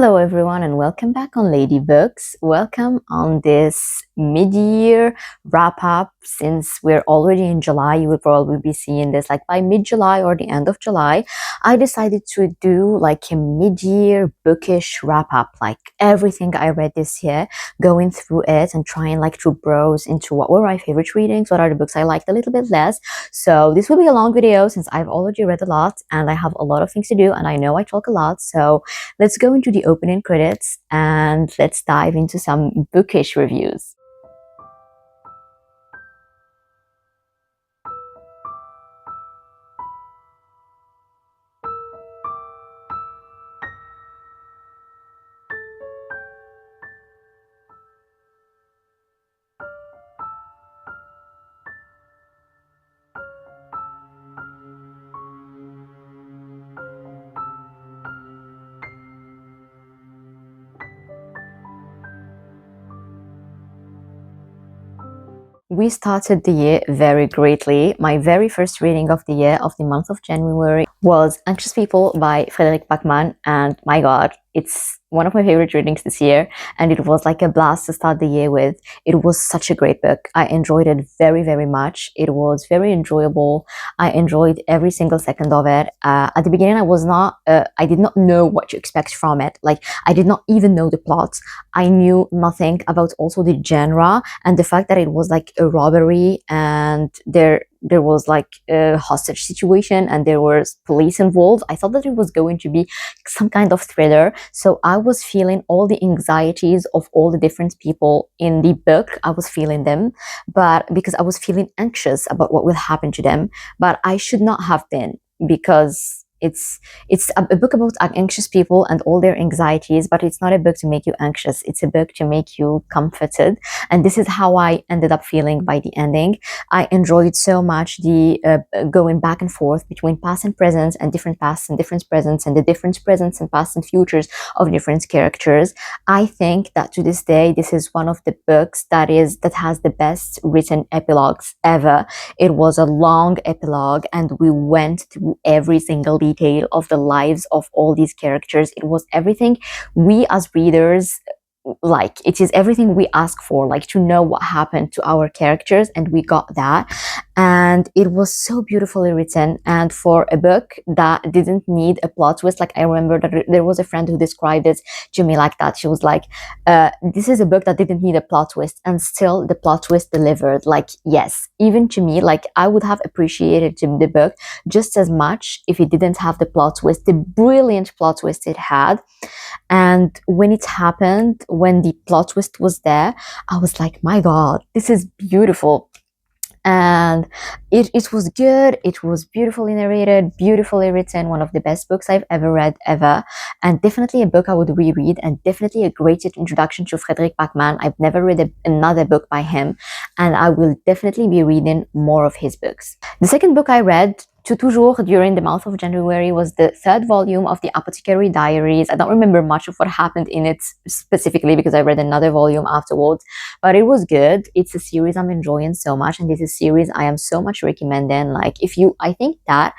Hello everyone and welcome back on Lady Books. Welcome on this mid-year wrap-up. Since we're already in July, you will probably be seeing this like by mid-July or the end of July. I decided to do like a mid-year bookish wrap-up, like everything I read this year, going through it and trying like to browse into what were my favorite readings, what are the books I liked a little bit less. So this will be a long video since I've already read a lot and I have a lot of things to do and I know I talk a lot. So let's go into the opening credits and let's dive into some bookish reviews. We started the year very greatly. My very first reading of the year, of the month of January, was Anxious People by Frédéric Backman, and my god, it's one of my favorite readings this year, and it was like a blast to start the year with. It was such a great book. I enjoyed it very, very much. It was very enjoyable. I enjoyed every single second of it. At the beginning, I did not know what to expect from it. Like, I did not even know the plot. I knew nothing about also the genre and the fact that it was like a robbery and there was like a hostage situation and there was police involved. I thought that it was going to be some kind of thriller. So I was feeling all the anxieties of all the different people in the book. I was feeling them, but because I was feeling anxious about what will happen to them, but I should not have been, because it's a book about anxious people and all their anxieties, but it's not a book to make you anxious. It's a book to make you comforted, and this is how I ended up feeling by the ending. I enjoyed so much the going back and forth between past and present, and different pasts and different presents, and the different presents and past and futures of different characters. I think that to this day, this is one of the books that has the best written epilogues ever. It was a long epilogue, and we went through every single detail of the lives of all these characters. It was everything we as readers like. It is everything we ask for, like to know what happened to our characters, and we got that. And it was so beautifully written, and for a book that didn't need a plot twist, like I remember that there was a friend who described it to me like that. She was like, this is a book that didn't need a plot twist, and still the plot twist delivered. Like, yes, even to me, like I would have appreciated the book just as much if it didn't have the plot twist, the brilliant plot twist it had. And when it happened, when the plot twist was there, I was like, my god, this is beautiful. And it was good. It was beautifully narrated, beautifully written, one of the best books I've ever read ever, and definitely a book I would reread, and definitely a great introduction to Frédéric Backman. I've never read another book by him, and I will definitely be reading more of his books. The second book I read to toujours during the month of January was the third volume of the Apothecary Diaries. I don't remember much of what happened in it specifically because I read another volume afterwards, but it was good. It's a series I'm enjoying so much, and this is a series I am so much recommending. Like, I think that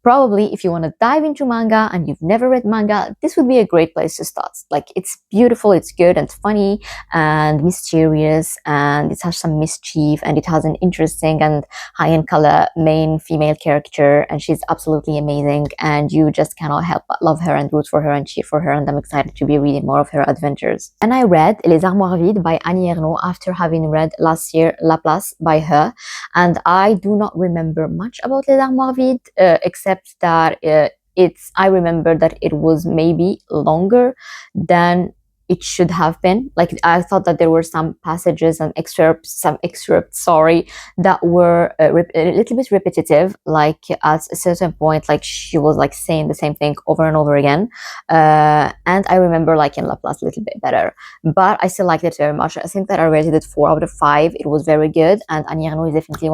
probably if you want to dive into manga and you've never read manga, this would be a great place to start. Like, it's beautiful, it's good and funny and mysterious, and it has some mischief, and it has an interesting and high-end color main female character, and she's absolutely amazing, and you just cannot help but love her and root for her and cheer for her, and I'm excited to be reading more of her adventures. And I read Les Armoires Vides by Annie Ernaux after having read last year La Place by her, and I do not remember much about Les Armoires Vides except that I remember that it was maybe longer than it should have been. Like, I thought that there were some passages and excerpts, that were a little bit repetitive. Like, at a certain point, like she was like saying the same thing over and over again. And I remember liking La Place a little bit better, but I still liked it very much. I think that I rated it 4 out of 5. It was very good, and Annie Ernaux is definitely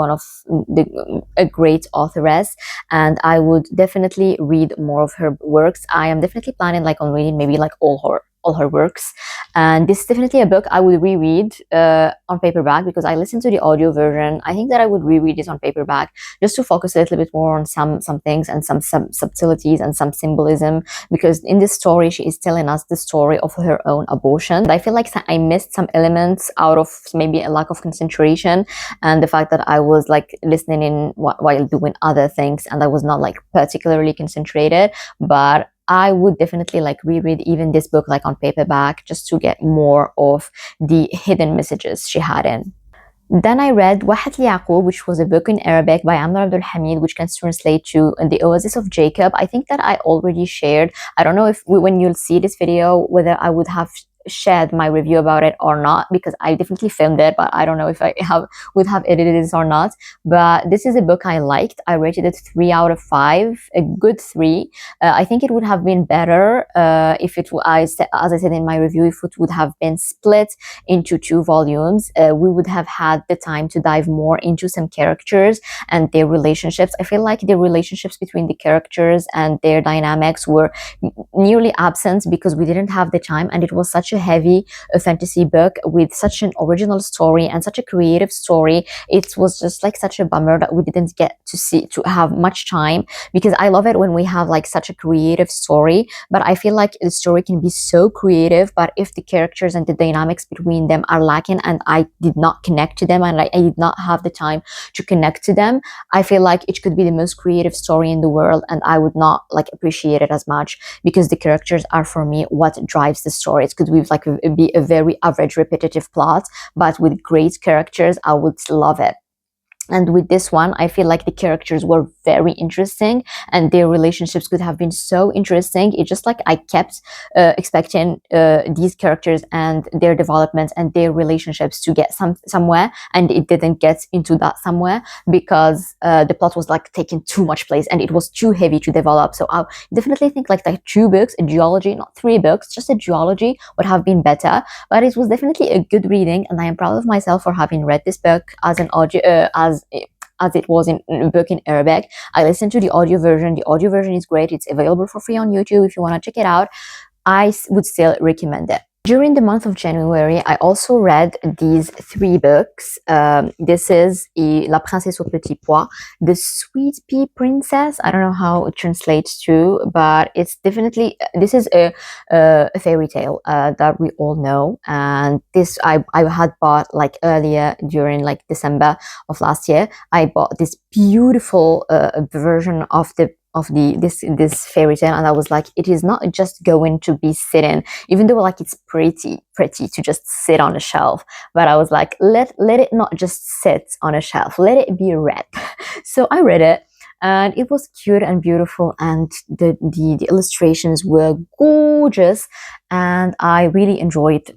a great authoress, and I would definitely read more of her works. I am definitely planning like on reading maybe like all all her works. And this is definitely a book I would reread on paperback, because I listened to the audio version. I think that I would reread this on paperback just to focus a little bit more on some things and some subtleties and some symbolism, because in this story she is telling us the story of her own abortion. I feel like I missed some elements out of maybe a lack of concentration and the fact that I was like listening in while doing other things, and I was not like particularly concentrated. But I would definitely like reread even this book like on paperback, just to get more of the hidden messages she had in. Then I read Wahat Yaqub, which was a book in Arabic by Amr Abdul Hamid, which can translate to The Oasis of Jacob. I think that I already shared. I don't know if when you'll see this video, whether I would have shared my review about it or not, because I definitely filmed it, but I don't know if I would have edited this or not. But this is a book I liked. I rated it 3 out of 5, a good 3. I think it would have been better if it, as I said in my review, if it would have been split into 2 volumes. We would have had the time to dive more into some characters and their relationships. I feel like the relationships between the characters and their dynamics were nearly absent because we didn't have the time, and it was such a heavy fantasy book with such an original story and such a creative story. It was just like such a bummer that we didn't get to have much time, because I love it when we have like such a creative story, but I feel like the story can be so creative, but if the characters and the dynamics between them are lacking and I did not connect to them, and I did not have the time to connect to them, I feel like it could be the most creative story in the world and I would not like appreciate it as much, because the characters are for me what drives the story. It could be a very average repetitive plot, but with great characters I would love it. And with this one, I feel like the characters were very interesting and their relationships could have been so interesting. It's just like I kept expecting these characters and their development and their relationships to get somewhere, and it didn't get into that somewhere, because the plot was like taking too much place and it was too heavy to develop. So I definitely think like 2 books, a duology, not 3 books, just a duology would have been better. But it was definitely a good reading, and I am proud of myself for having read this book as an audio, as it was in a book in Arabic. I listened to the audio version. The audio version is great. It's available for free on YouTube if you want to check it out. I would still recommend it. During the month of January, I also read these 3 books. This is La Princesse au Petit Pois, The Sweet Pea Princess. I don't know how it translates to, but it's definitely, this is a fairy tale that we all know. And this I had bought like earlier during like December of last year. I bought this beautiful version of this fairy tale, and I was like, it is not just going to be sitting, even though like it's pretty to just sit on a shelf, but I was like, let it not just sit on a shelf, let it be read. So I read it, and it was cute and beautiful, and the illustrations were gorgeous, and I really enjoyed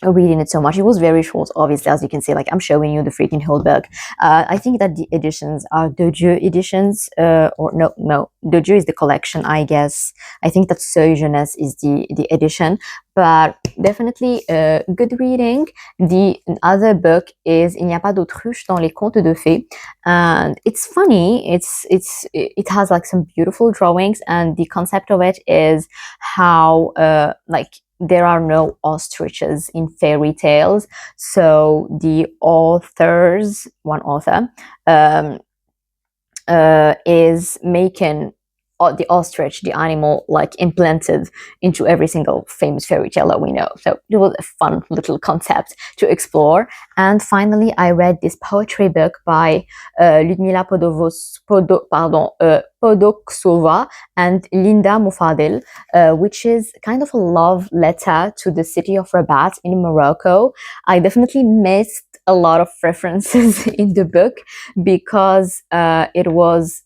reading it so much. It was very short, obviously, as you can see, like I'm showing you the freaking whole book. I think that the editions are De Dieu editions, or no, De Dieu is the collection, I guess. I think that Seuil Jeunesse is the edition, but definitely good reading. The other book is Il n'y a pas d'autruche dans les contes de fées, and it's funny. It has like some beautiful drawings, and the concept of it is how like there are no ostriches in fairy tales. So the one author, is making the ostrich, the animal, like implanted into every single famous fairy tale that we know. So it was a fun little concept to explore. And finally, I read this poetry book by Ludmila Podoksova and Linda Mufadil, which is kind of a love letter to the city of Rabat in Morocco. I definitely missed a lot of references in the book because it was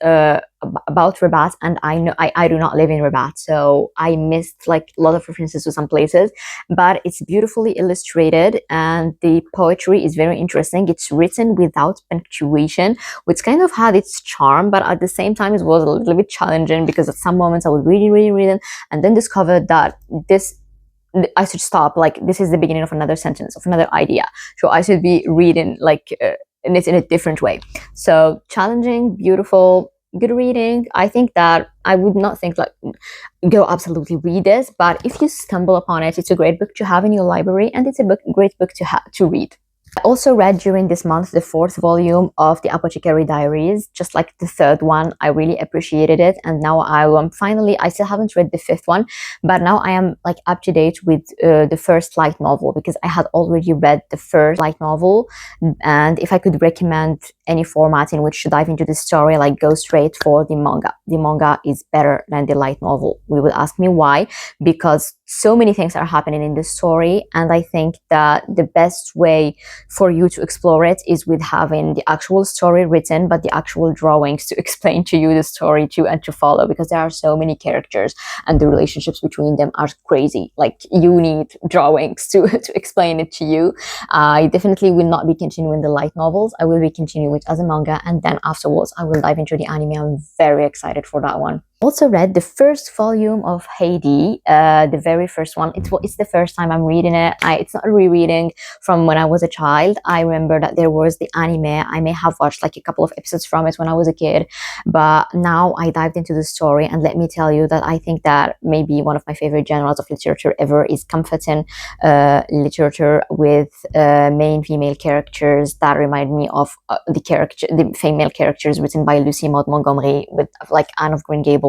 about Rabat, and I know I do not live in Rabat, so I missed like a lot of references to some places, but it's beautifully illustrated and the poetry is very interesting. It's written without punctuation, which kind of had its charm, but at the same time it was a little bit challenging, because at some moments I would read and then discovered that I should stop, like this is the beginning of another sentence, of another idea, so I should be reading like and it's in a different way. So challenging, beautiful, good reading. I think that I would not think like go absolutely read this, but if you stumble upon it, it's a great book to have in your library, and it's a great book to read. I also read during this month the 4th volume of the Apothecary Diaries, just like the 3rd one. I really appreciated it, and now I still haven't read the 5th one, but now I am like up to date with the first light novel, because I had already read the first light novel. And if I could recommend any format in which to dive into the story, like go straight for the manga. The manga is better than the light novel. We will ask me why, because so many things are happening in the story, and I think that the best way for you to explore it is with having the actual story written, but the actual drawings to explain to you the story too and to follow, because there are so many characters and the relationships between them are crazy. Like, you need drawings to explain it to you. I definitely will not be continuing the light novels. I will be continuing it as a manga, and then afterwards I will dive into the anime. I'm very excited for that one. Also read the first volume of Heidi, the very first one. It's the first time I'm reading it. It's not a rereading from when I was a child. I remember that there was the anime. I may have watched like a couple of episodes from it when I was a kid, but now I dived into the story, and let me tell you that I think that maybe one of my favorite genres of literature ever is comforting literature with main female characters that remind me of the female characters written by Lucy Maud Montgomery, with like Anne of Green Gables.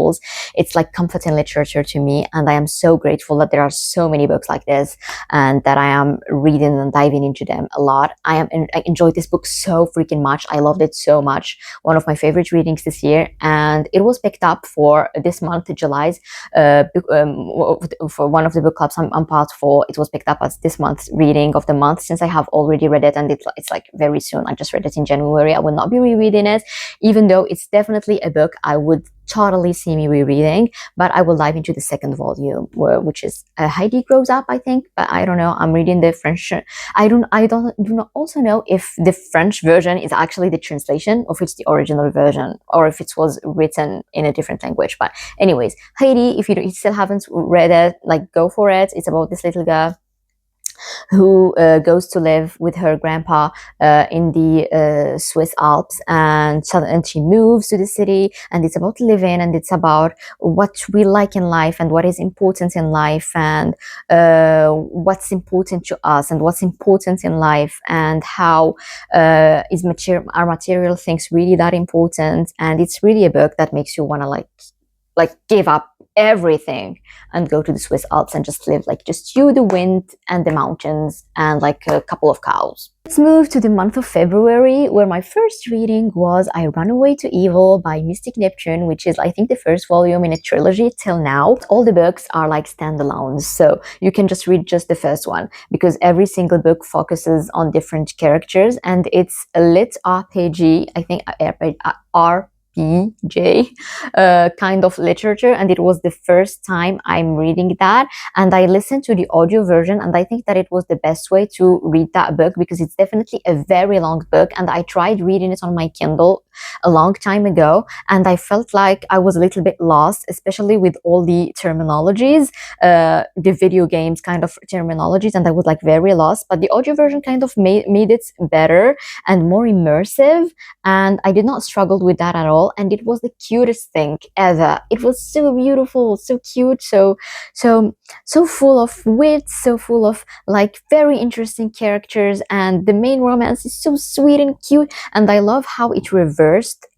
It's like comforting literature to me, and I am so grateful that there are so many books like this and that I am reading and diving into them a lot. I enjoyed this book so freaking much. I loved it so much. One of my favorite readings this year, and it was picked up for this month, July's for one of the book clubs I'm part for. It was picked up as this month's reading of the month, since I have already read it, and it's like very soon. I just read it in January. I will not be rereading it, even though it's definitely a book I would totally see me rereading, but I will dive into the 2nd volume, which is Heidi Grows Up, I think, but I don't know. I'm reading the French. I do not also know if the French version is actually the translation, or if it's the original version, or if it was written in a different language. But anyways, Heidi, if you still haven't read it, like, go for it. It's about this little girl who goes to live with her grandpa in the Swiss Alps, and she moves to the city, and it's about living, and it's about what we like in life, and what is important in life, and what's important to us, and what's important in life, and how are material things really that important. And it's really a book that makes you want to like give up everything and go to the Swiss Alps and just live, like just you, the wind, and the mountains, and like a couple of cows. Let's move to the month of February, where my first reading was I Run Away to Evil by Mystic Neptune, which is, I think, the first volume in a trilogy till now. All the books are like standalones, so you can just read just the first one, because every single book focuses on different characters, and it's a lit RPG, I think, RPG kind of literature, and it was the first time I'm reading that, and I listened to the audio version, and I think that it was the best way to read that book, because it's definitely a very long book, and I tried reading it on my Kindle a long time ago, and I felt like I was a little bit lost, especially with all the terminologies, the video games kind of terminologies, and I was like very lost. But the audio version kind of made it better and more immersive, and I did not struggle with that at all, and it was the cutest thing ever. It was so beautiful, so cute, so full of wit, so full of like very interesting characters, and the main romance is so sweet and cute, and I love how it reversed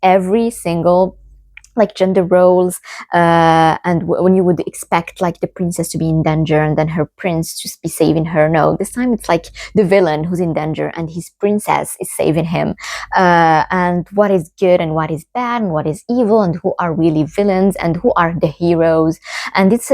every single like gender roles, and when you would expect like the princess to be in danger and then her prince to be saving her, no, this time it's like the villain who's in danger and his princess is saving him, and what is good and what is bad and what is evil, and who are really villains and who are the heroes. And it's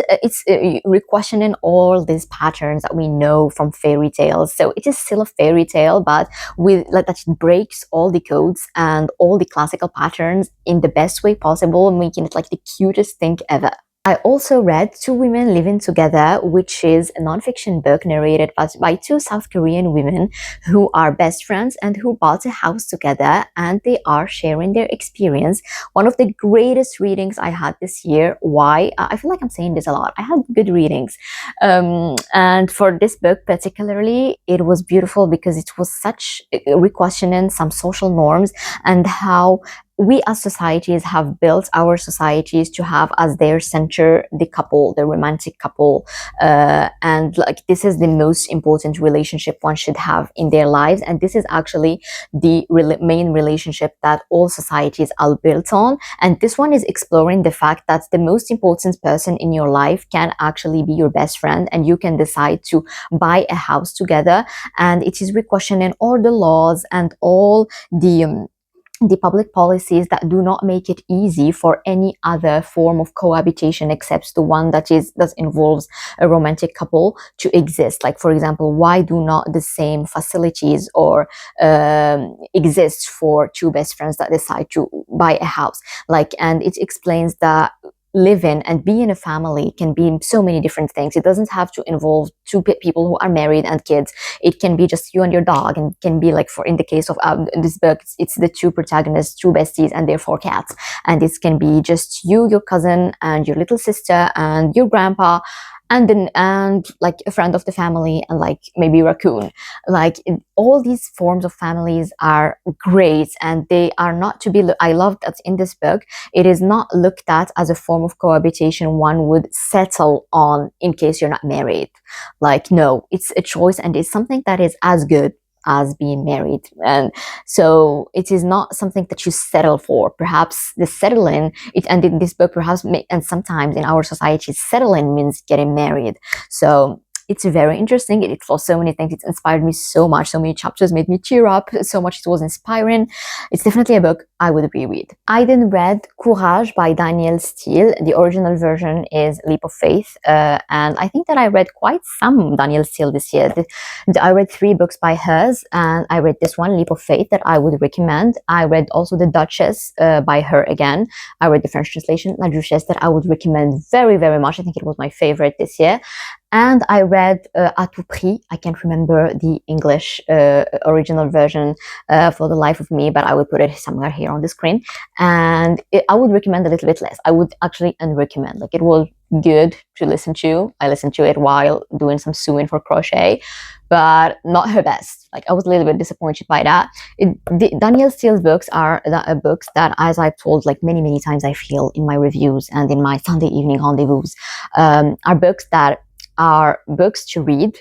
re-questioning all these patterns that we know from fairy tales. So it is still a fairy tale, but with like that breaks all the codes and all the classical patterns in the best way possible, making it like the cutest thing ever. I also read Two Women Living Together, which is a non-fiction book narrated by two South Korean women who are best friends and who bought a house together, and they are sharing their experience. One of the greatest readings I had this year. Why? I feel like I'm saying this a lot. I had good readings. And for this book particularly, it was beautiful because it was such re-questioning some social norms and how we as societies have built our societies to have as their center the couple, the romantic couple, and like this is the most important relationship one should have in their lives, and this is actually the main relationship that all societies are built on. And this one is exploring the fact that the most important person in your life can actually be your best friend, and you can decide to buy a house together, and it is re-questioning all the laws and all the public policies that do not make it easy for any other form of cohabitation except the one that involves a romantic couple to exist. Like, for example, why do not the same facilities or exist for two best friends that decide to buy a house? Like, and it explains that living and being a family can be so many different things. It doesn't have to involve two people who are married and kids. It can be just you and your dog, and can be like, for in the case of this book, it's the two protagonists, two besties and their four cats, and this can be just you, your cousin, and your little sister, and your grandpa, and like a friend of the family, and like maybe a raccoon. Like, all these forms of families are great, and they are not to be I love that in this book it is not looked at as a form of cohabitation one would settle on in case you're not married. Like, no, it's a choice, and it's something that is as good as being married. And so it is not something that you settle for. Perhaps the settling it, and in this book perhaps and sometimes in our society settling means getting married. So it's very interesting. It explores so many things. It inspired me so much. So many chapters made me tear up so much. It was inspiring. It's definitely a book I would reread. I then read Courage by Danielle Steel. The original version is Leap of Faith, and I think that I read quite some Danielle Steel this year. I read 3 books by hers, and I read this one, Leap of Faith, that I would recommend. I read also The Duchess by her again. I read the French translation, La Duchesse, that I would recommend very, very much. I think it was my favorite this year. And I read À tout prix. I can't remember the English original version for the life of me, but I would put it somewhere here on the screen. And I would recommend a little bit less. I would actually unrecommend. Like, it was good to listen to. I listened to it while doing some sewing for crochet, but not her best. Like, I was a little bit disappointed by that. Danielle Steele's books are books that, as I've told like many, many times, I feel in my reviews and in my Sunday evening rendezvous, are books that are books to read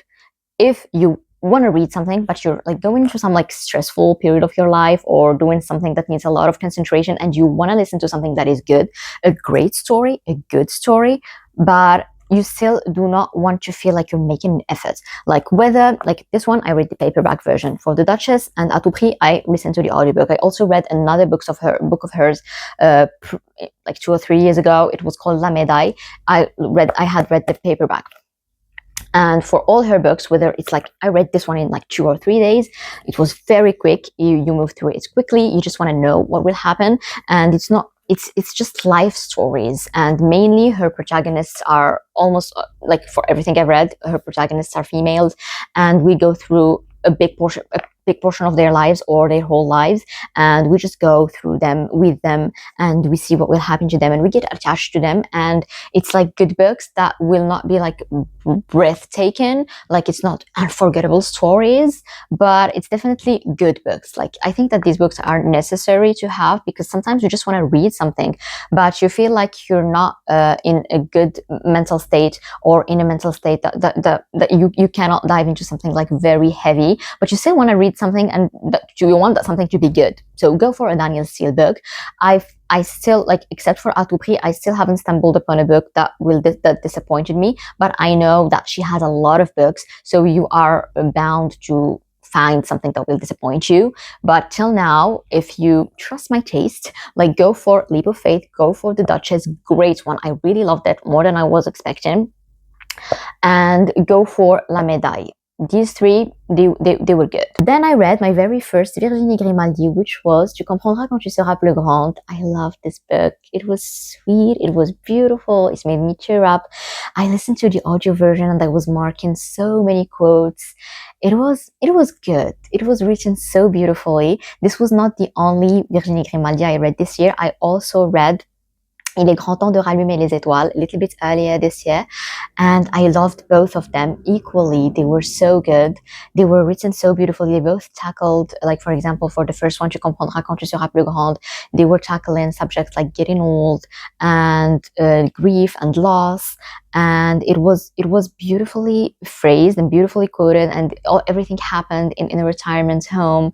if you want to read something, but you're like going through some like stressful period of your life, or doing something that needs a lot of concentration, and you want to listen to something that is good, a great story, a good story, but you still do not want to feel like you're making an effort. Like, whether, like this one, I read the paperback version. For The Duchess and À tout prix, I listened to the audiobook. I also read another book of hers like 2 or 3 years ago. It was called La Médaille. I had read the paperback. And for all her books, whether it's like, I read this one in like 2 or 3 days, it was very quick. You move through it quickly. You just want to know what will happen. And it's just life stories. And mainly her protagonists are almost like, for everything I've read, her protagonists are females. And we go through a big portion of their lives, or their whole lives, and we just go through them with them, and we see what will happen to them, and we get attached to them. And it's like good books that will not be like breathtaking, like it's not unforgettable stories, but it's definitely good books. Like, I think that these books are necessary to have, because sometimes you just want to read something, but you feel like you're not in a good mental state, or in a mental state that you cannot dive into something like very heavy, but you still want to read something, and you want that something to be good. So go for a Danielle Steel book. I still, like, except for À tout prix, I still haven't stumbled upon a book that disappointed me, but I know that she has a lot of books, so you are bound to find something that will disappoint you. But till now, if you trust my taste, like, go for Leap of Faith, go for The Duchess, great one. I really loved it, more than I was expecting. And go for La Médaille. These 3, they were good. Then I read my very first Virginie Grimaldi, which was Tu comprendras quand tu seras plus grande. I loved this book. It was sweet. It was beautiful. It made me tear up. I listened to the audio version, and I was marking so many quotes. It was good. It was written so beautifully. This was not the only Virginie Grimaldi I read this year. I also read Il est grand temps de rallumer les étoiles, a little bit earlier this year. And I loved both of them equally. They were so good. They were written so beautifully. They both tackled, like, for example, for the first one, Tu comprendras quand tu seras plus grande, they were tackling subjects like getting old and grief and loss. And it was beautifully phrased and beautifully quoted, and everything happened in a retirement home.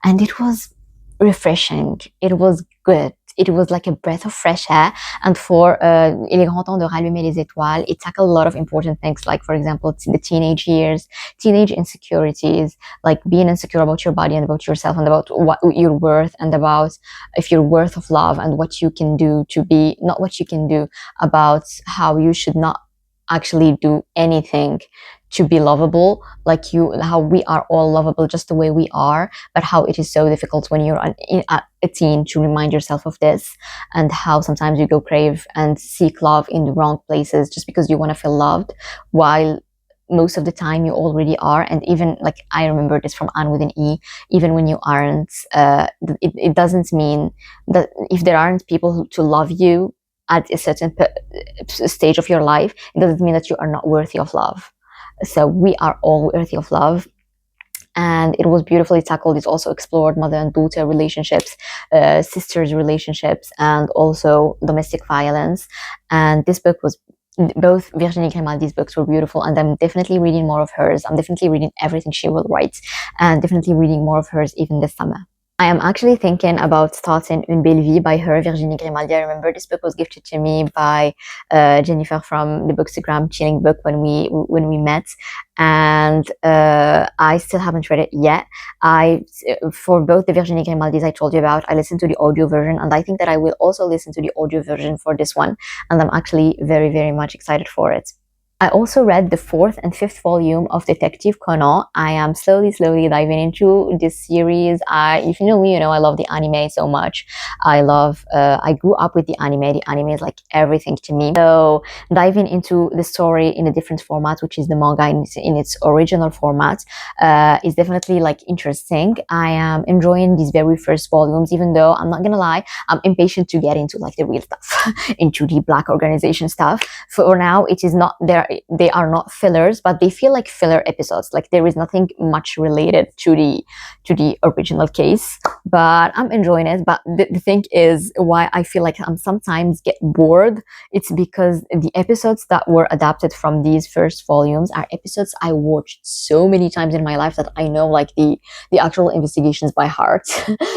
And it was refreshing. It was good. It was like a breath of fresh air. And for Il est grand temps de rallumer les étoiles, it tackled a lot of important things, like, for example, the teenage years, teenage insecurities, like being insecure about your body and about yourself and about what you're worth, and about if you're worth of love, and what you can do to be, not what you can do, about how you should not actually do anything to be lovable, like how we are all lovable just the way we are, but how it is so difficult when you're a teen to remind yourself of this, and how sometimes you go crave and seek love in the wrong places just because you want to feel loved, while most of the time you already are. And even, like, I remember this from Anne with an E, even when you aren't, it doesn't mean that if there aren't people to love you at a certain stage of your life, it doesn't mean that you are not worthy of love. So we are all worthy of love. And it was beautifully tackled. It also explored mother and daughter relationships, sisters relationships, and also domestic violence. And this book was, both Virginie Grimaldi's books were beautiful, and I'm definitely reading more of hers. I'm definitely reading everything she will write, and definitely reading more of hers even this summer. I am actually thinking about starting Une Belle Vie by her, Virginie Grimaldi. I remember this book was gifted to me by Jennifer from the Bookstagram Chilling Book when we met, and I still haven't read it yet. For both the Virginie Grimaldis I told you about, I listened to the audio version, and I think that I will also listen to the audio version for this one, and I'm actually very, very much excited for it. I also read the 4th and 5th volume of Detective Conan. I am slowly diving into this series. If you know me, you know I love the anime so much. I grew up with the anime. The anime is like everything to me. So diving into the story in a different format, which is the manga in its original format, is definitely like interesting. I am enjoying these very first volumes, even though I'm not gonna lie, I'm impatient to get into like the real stuff, into the black organization stuff. For now, it is not there. They are not fillers, but they feel like filler episodes. Like there is nothing much related to the original case, but I'm enjoying it. But the thing is, why I feel like I'm sometimes get bored, it's because the episodes that were adapted from these first volumes are episodes I watched so many times in my life that I know like the actual investigations by heart.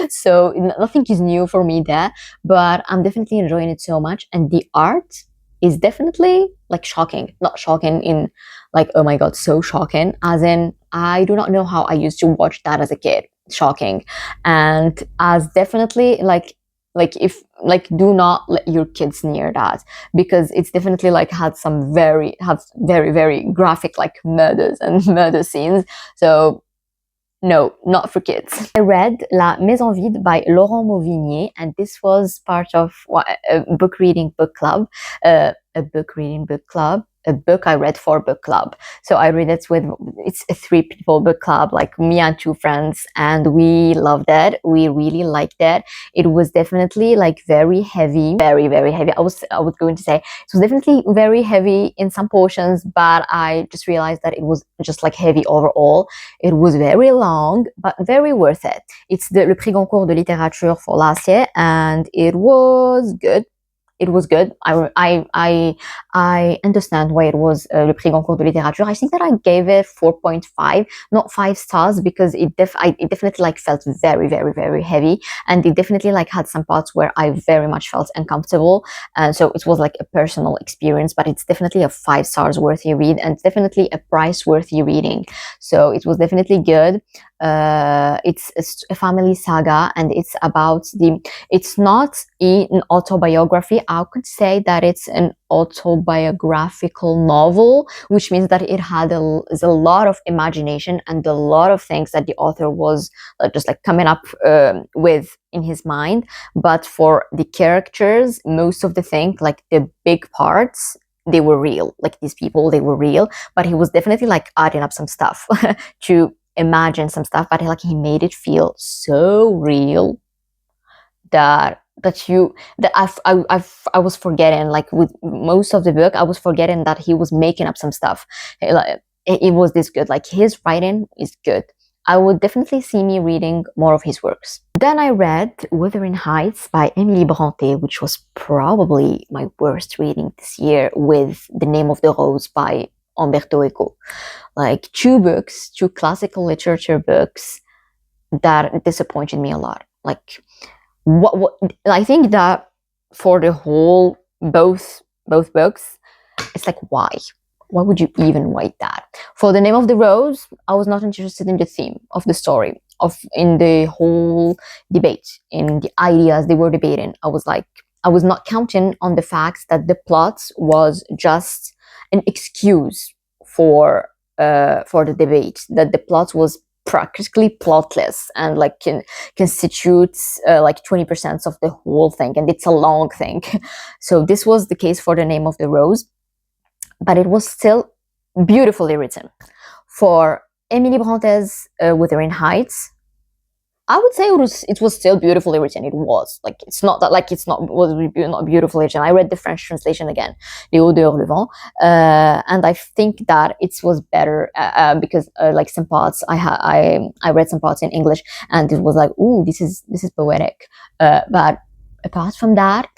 So nothing is new for me there, but I'm definitely enjoying it so much. And the art is definitely like shocking. Not shocking in like, oh my god, so shocking, as in I do not know how I used to watch that as a kid. Shocking. And as definitely like if like do not let your kids near that, because it's definitely like had very very graphic like murders and murder scenes. So no, not for kids. I read La Maison Vide by Laurent Mauvignier, and this was part of a book reading book club, a book I read for book club. So I read it with, it's a 3 people book club, like me and 2 friends, and we loved it. We really liked it. It was definitely like very heavy, very, very heavy. I was going to say it was definitely very heavy in some portions, but I just realized that it was just like heavy overall. It was very long, but very worth it. It's le Prix Goncourt de littérature for last year, and it was good. It was good. I understand why it was le Prix Goncourt de littérature. I think that I gave it 4.5, not 5 stars, because it definitely like felt very, very, very heavy, and it definitely like had some parts where I very much felt uncomfortable, and so it was like a personal experience. But it's definitely a 5 stars worthy read, and definitely a price worthy reading. So it was definitely good. It's a family saga, and it's about it's not an autobiography. I could say that it's an autobiographical novel, which means that it had a lot of imagination and a lot of things that the author was just like coming up with in his mind. But for the characters, most of the thing, like the big parts, they were real. Like these people, they were real, but he was definitely like adding up some stuff to imagine some stuff, but like he made it feel so real that I was forgetting, like with most of the book I was forgetting that he was making up some stuff. It was this good. Like his writing is good. I would definitely see me reading more of his works. Then I read Wuthering Heights by Emily Bronte, which was probably my worst reading this year, with The Name of the Rose by Umberto Eco. Like two classical literature books that disappointed me a lot. Like what I think that for the whole both books, it's like why would you even write that? For The Name of the Rose, I was not interested in the theme of the story, of in the whole debate, in the ideas they were debating. I was not counting on the fact that the plot was just an excuse for the debate, that the plot was practically plotless and like constitutes like 20% of the whole thing, and it's a long thing. So this was the case for The Name of the Rose, but it was still beautifully written. For Emily Bronte's Wuthering Heights, I would say it was still beautifully written. It was like, it's not that like it's not was not beautifully written. I read the French translation again, Les Odeurs Le Vent, and I think that it was better because like some parts I read some parts in English and it was like, ooh, this is poetic. But apart from that,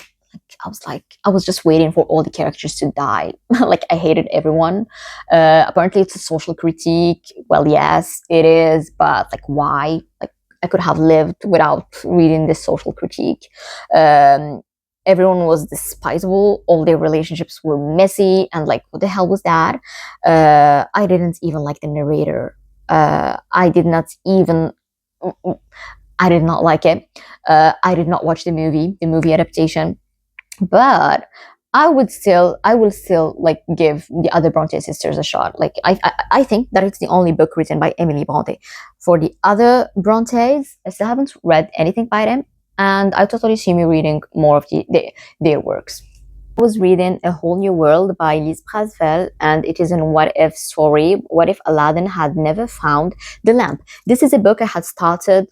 I was just waiting for all the characters to die. Like I hated everyone. Apparently, it's a social critique. Well, yes, it is, but like, why? Like, I could have lived without reading this social critique. Everyone was despicable. All their relationships were messy, and like, what the hell was that? I didn't even like the narrator. I did not even. I did not like it. I did not watch the movie adaptation, but I will still like give the other Bronte sisters a shot. Like I think that it's the only book written by Emily Bronte. For the other Brontes, I still haven't read anything by them, and I totally see me reading more of their works. I was reading A Whole New World by Lise Brasvel, and it is a what if story. What if Aladdin had never found the lamp? This is a book I had started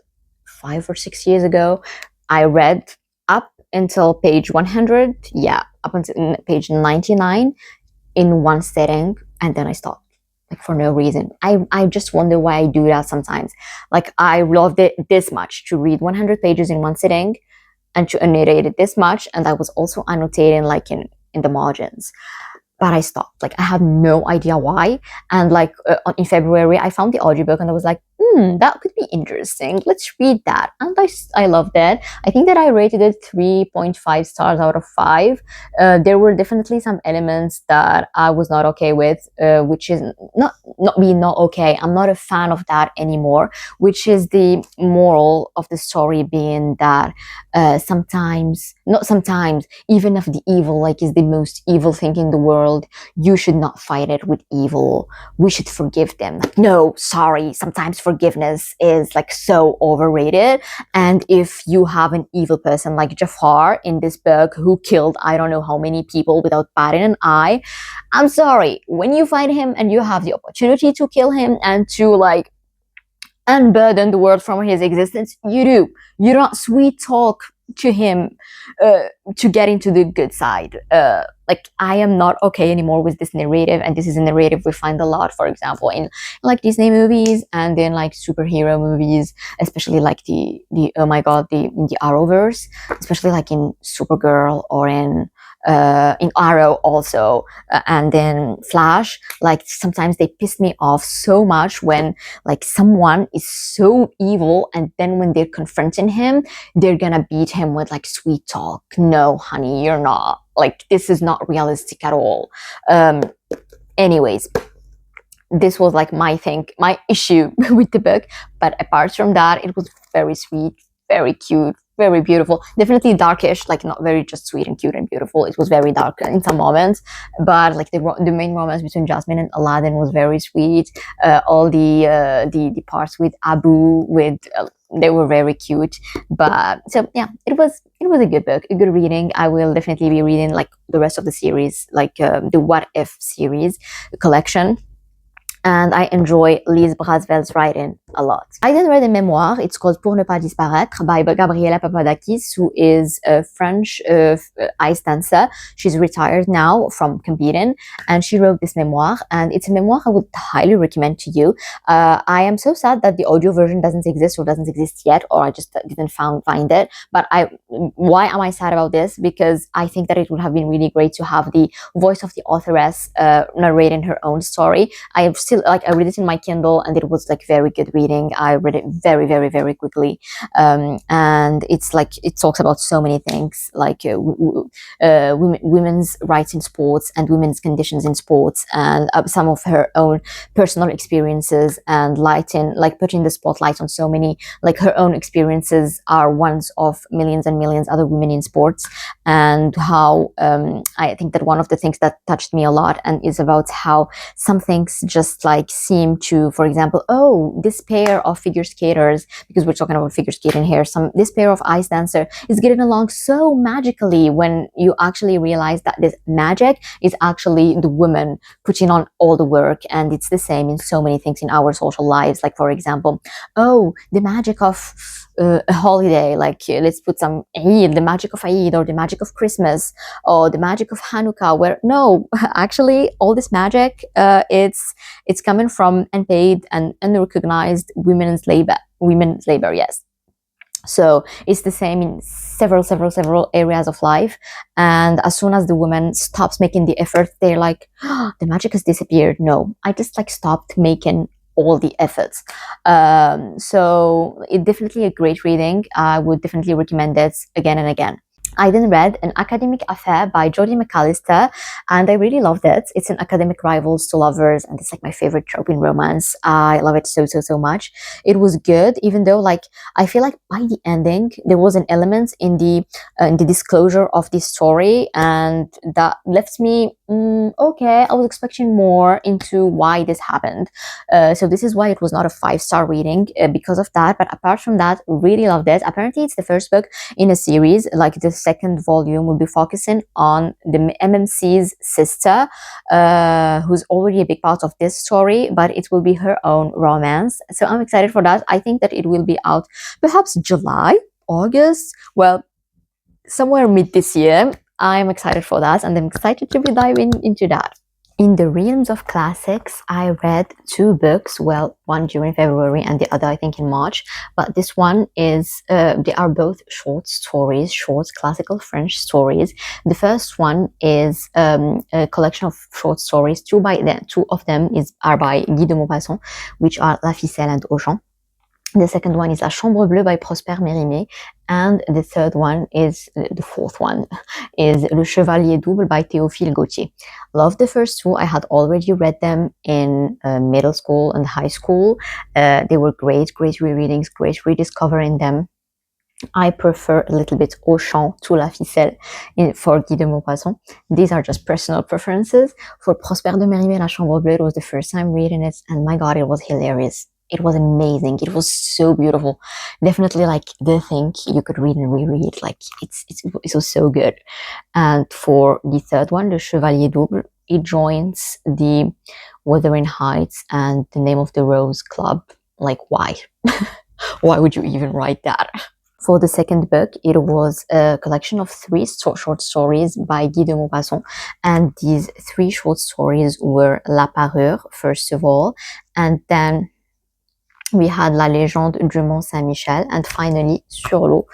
5 or 6 years ago. I read up until page 100, yeah, up until page 99 in one sitting, and then I stopped, like for no reason. I just wonder why I do that sometimes. Like I loved it this much to read 100 pages in one sitting and to annotate it this much, and I was also annotating like in the margins. But I stopped. Like I have no idea why. And like in February, I found the audiobook and I was like, that could be interesting. Let's read that. And I loved it. I think that I rated it 3.5 stars out of 5. There were definitely some elements that I was not okay with, which is not okay. I'm not a fan of that anymore, which is the moral of the story being that not sometimes, even if the evil like is the most evil thing in the world, you should not fight it with evil. We should forgive them. No, sorry, sometimes forgiveness is like so overrated. And if you have an evil person like Jafar in this book who killed I don't know how many people without batting an eye, I'm sorry, when you fight him and you have the opportunity to kill him and to like unburden the world from his existence, you do. You don't sweet talk to him to get into the good side. Like I am not okay anymore with this narrative, and this is a narrative we find a lot, for example, in like Disney movies and in like superhero movies, especially like the oh my god, the Arrowverse, especially like in Supergirl or in Arrow also, and then Flash. Like sometimes they piss me off so much when like someone is so evil and then when they're confronting him, they're gonna beat him with like sweet talk. No, honey, you're not. Like this is not realistic at all. Anyways, this was like my issue with the book. But apart from that, it was very sweet, very cute, very beautiful. Definitely darkish, like not very just sweet and cute and beautiful. It was very dark in some moments, but like the main romance between Jasmine and Aladdin was very sweet. All the parts with Abu, they were very cute. But so yeah, it was a good book, a good reading. I will definitely be reading like the rest of the series, like the What If series collection. And I enjoy Lise Brasvel's writing. a lot. I then read a memoir. It's called Pour ne pas disparaître by Gabriela Papadakis, who is a French ice dancer. She's retired now from competing, and she wrote this memoir, and it's a memoir I would highly recommend to you. I am so sad that the audio version doesn't exist or doesn't exist yet, or I just didn't find it. But why am I sad about this? Because I think that it would have been really great to have the voice of the authoress narrating her own story. I have still I read it in my Kindle, and it was very good reading. I read it very, very, very quickly, and it's it talks about so many things, women's rights in sports and women's conditions in sports, and some of her own personal experiences, and putting the spotlight on so many, her own experiences are ones of millions and millions other women in sports, and how I think that one of the things that touched me a lot and is about how some things just seem to, for example, this pair of figure skaters, because we're talking about figure skating here, this pair of ice dancer is getting along so magically, when you actually realize that this magic is actually the woman putting on all the work. And it's the same in so many things in our social lives, for example, the magic of a holiday, let's put some Eid, the magic of Eid, or the magic of Christmas, or the magic of Hanukkah, where no, actually all this magic, it's coming from unpaid and unrecognized women's labor, yes. So it's the same in several areas of life, and as soon as the woman stops making the effort, they're like, the magic has disappeared. No, I just stopped making all the efforts. So it's definitely a great reading. I would definitely recommend it again and again. I then read An Academic Affair by Jodie McAllister, and I really loved it. It's an academic rivals to lovers, and it's my favorite trope in romance. I love it so much. It was good, even though I feel by the ending there was an element in the disclosure of this story, and that left me okay. I was expecting more into why this happened. So this is why it was not a 5-star reading, because of that. But apart from that, really loved it. Apparently, it's the first book in a series. The second volume will be focusing on the MMC's sister, who's already a big part of this story, but it will be her own romance. So I'm excited for that. I think that it will be out perhaps July, August, well, somewhere mid this year. I'm excited for that, and I'm excited to be diving into that. In the realms of classics, I read 2 books, well, one during February and the other I think in March, but this one is, they are both short stories, short classical French stories. The first one is a collection of short stories, 2 of them are by Guy de Maupassant, which are La Ficelle and Auchan. The second one is La Chambre Bleue by Prosper Mérimée, and the fourth one is Le Chevalier Double by Théophile Gautier. Love the first 2. I had already read them in middle school and high school. They were great rereadings, great rediscovering them. I prefer a little bit Auchan to La Ficelle for Guy de Maupassant. These are just personal preferences. For Prosper de Mérimée, La Chambre Bleue, it was the first time reading it, and my god, it was hilarious. It was amazing. It was so beautiful. Definitely the thing you could read and reread. It was so good. And for the third one, Le Chevalier Double, it joins the Wuthering Heights and The Name of the Rose Club. Why? Why would you even write that? For the second book, it was a collection of 3 short stories by Guy de Maupassant, and these 3 short stories were La Parure, first of all, and then we had La Légende du Mont Saint-Michel, and finally Sur l'eau.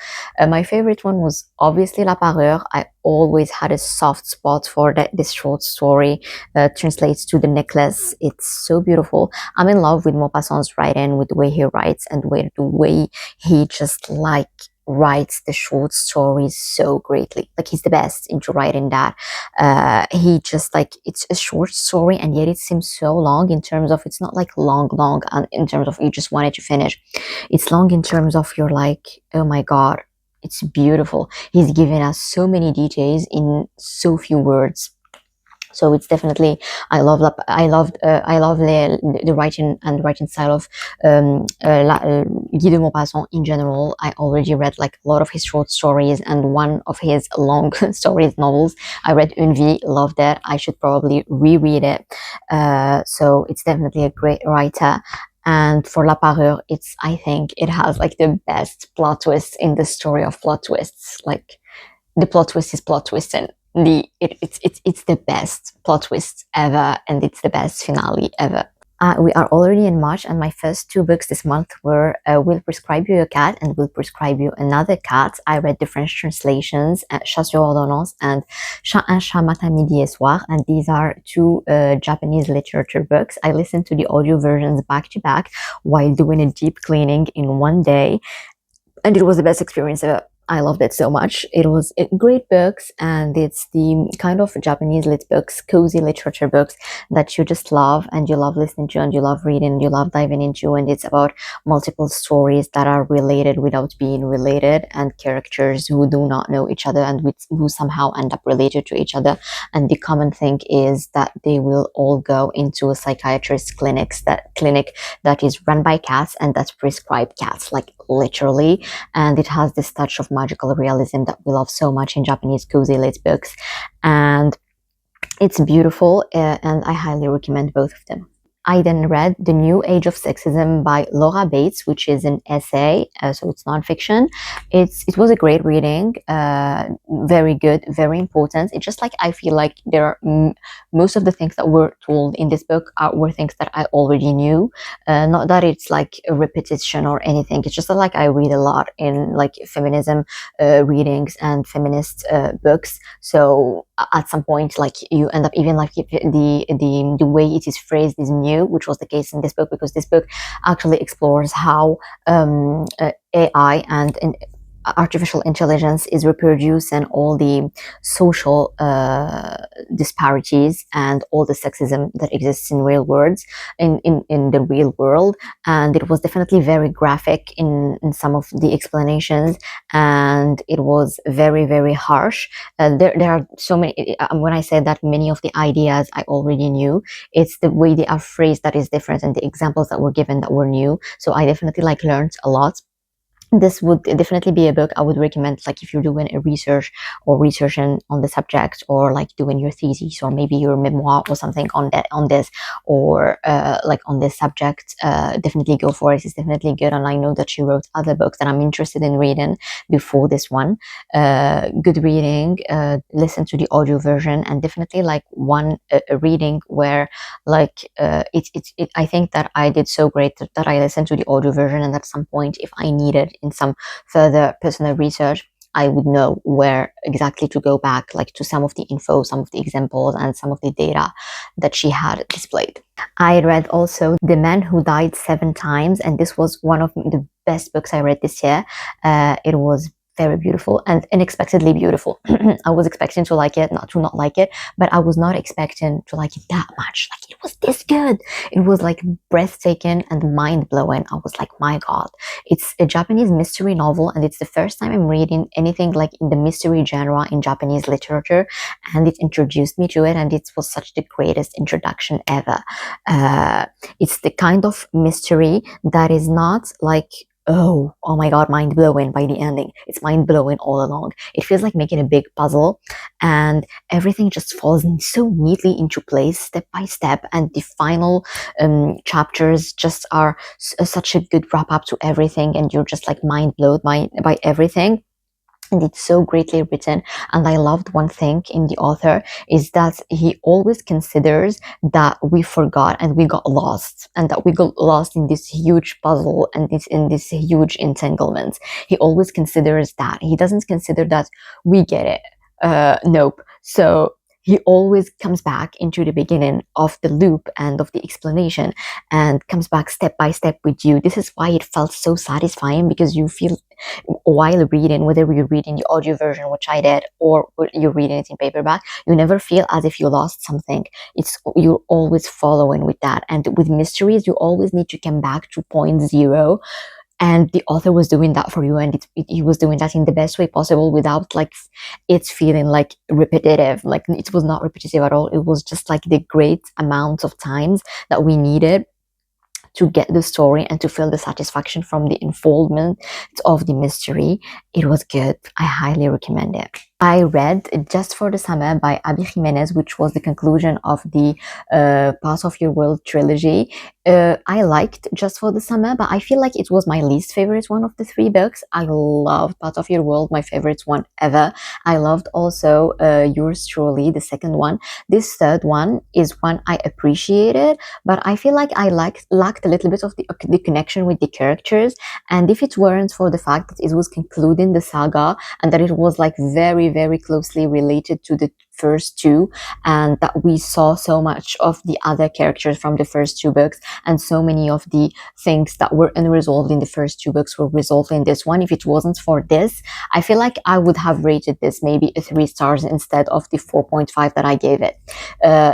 My favorite one was obviously La Parure. I always had a soft spot for this short story. Translates to The Necklace. It's so beautiful. I'm in love with Maupassant's writing, with the way he writes, and the way he just writes the short stories so greatly. He's the best into writing that. He just it's a short story, and yet it seems so long in terms of, it's not long and in terms of you just want it to finish. It's long in terms of you're oh my god, it's beautiful. He's given us so many details in so few words. So it's definitely, I love the writing and the writing style of Guy de Maupassant in general. I already read a lot of his short stories and one of his long stories novels. I read Une Vie, loved it. I should probably reread it. So it's definitely a great writer. And for La Parure, I think it has like the best plot twist in the story of plot twists. Like the plot twist is plot twist, and it's the best plot twist ever, and it's the best finale ever. We are already in March, and my first two books this month were Will Prescribe You a Cat and Will Prescribe You Another Cat. I read the French translations, Chat sur ordonnance and Chat un chat matin midi et soir, and these are two Japanese literature books. I listened to the audio versions back to back while doing a deep cleaning in one day, and it was the best experience ever. I loved it so much. It was great books, and it's the kind of Japanese lit books, cozy literature books that you just love, and you love listening to, and you love reading, and you love diving into, and it's about multiple stories that are related without being related, and characters who do not know each other and who somehow end up related to each other. And the common thing is that they will all go into a psychiatrist's clinic that is run by cats and that's prescribed cats, like literally. And it has this touch of magical realism that we love so much in Japanese cozy lit books, and it's beautiful, and I highly recommend both of them. I then read The New Age of Sexism by Laura Bates, which is an essay, so it's nonfiction. It was a great reading, very good, very important. It's just like I feel like there are most of the things that were told in this book were things that I already knew. Not that it's like a repetition or anything. It's just that like I read a lot in like feminism readings and feminist books. So at some point, like you end up even like the way it is phrased is new, which was the case in this book, because this book actually explores how AI and artificial intelligence is reproducing all the social disparities and all the sexism that exists in real worlds in the real world. And it was definitely very graphic in some of the explanations, and it was very, very harsh. There are so many, when I said that many of the ideas I already knew, it's the way they are phrased that is different, and the examples that were given that were new. So I definitely like learned a lot. This would definitely be a book I would recommend, like if you're doing a research or researching on the subject, or like doing your thesis or maybe your memoir or something on this, or like on this subject. Definitely go for it. It's definitely good, and I know that she wrote other books that I'm interested in reading before this one. Good reading. Listen to the audio version, and definitely like a reading where like I think that I did so great that I listened to the audio version, and at some point if I needed in some further personal research, I would know where exactly to go back, like to some of the info, some of the examples, and some of the data that she had displayed. I read also The Man Who Died 7 Times, and this was one of the best books I read this year. It was very beautiful and unexpectedly beautiful. I was expecting to like it, not to not like it, but I was not expecting to like it that much. Like it was this good. It was like breathtaking and mind-blowing. I was like, my God. It's a Japanese mystery novel, and it's the first time I'm reading anything like in the mystery genre in Japanese literature, and it introduced me to it, and it was such the greatest introduction ever. It's the kind of mystery that is not like, oh my God, mind blowing by the ending. It's mind blowing all along. It feels like making a big puzzle, and everything just falls in so neatly into place step by step. And the final chapters just are such a good wrap up to everything, and you're just like mind blown by everything. And it's so greatly written. And I loved one thing in the author is that he always considers that we forgot and we got lost, and that we got lost in this huge puzzle and in this huge entanglement. He always considers that. He doesn't consider that we get it. Nope. So he always comes back into the beginning of the loop and of the explanation, and comes back step by step with you. This is why it felt so satisfying, because you feel while reading, whether you're reading the audio version, which I did, or you're reading it in paperback, you never feel as if you lost something. You're always following with that. And with mysteries, you always need to come back to point zero, and the author was doing that for you, and he was doing that in the best way possible, without like it's feeling like repetitive. Like it was not repetitive at all. It was just like the great amount of times that we needed to get the story and to feel the satisfaction from the unfoldment of the mystery. It was good. I highly recommend it. I read Just for the Summer by Abi Jimenez, which was the conclusion of the Part of Your World trilogy. I liked Just for the Summer, but I feel like it was my least favorite one of the three books. I loved Part of Your World, my favorite one ever. I loved also Yours Truly, the second one. This third one is one I appreciated, but I feel like I lacked a little bit of the connection with the characters. And if it weren't for the fact that it was concluding the saga and that it was like very closely related to the first two, and that we saw so much of the other characters from the first two books, and so many of the things that were unresolved in the first two books were resolved in this one. If it wasn't for this, I feel like I would have rated this maybe a 3 stars instead of the 4.5 that I gave it.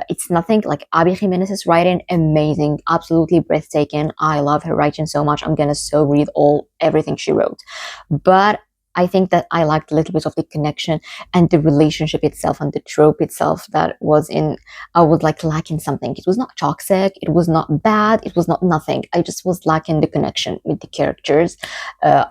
It's nothing like Abi Jimenez's writing, amazing, absolutely breathtaking. I love her writing so much. I'm gonna so read everything she wrote, but I think that I liked a little bit of the connection and the relationship itself and the trope itself that was in, I was like lacking something. It was not toxic, it was not bad, it was not nothing. I just was lacking the connection with the characters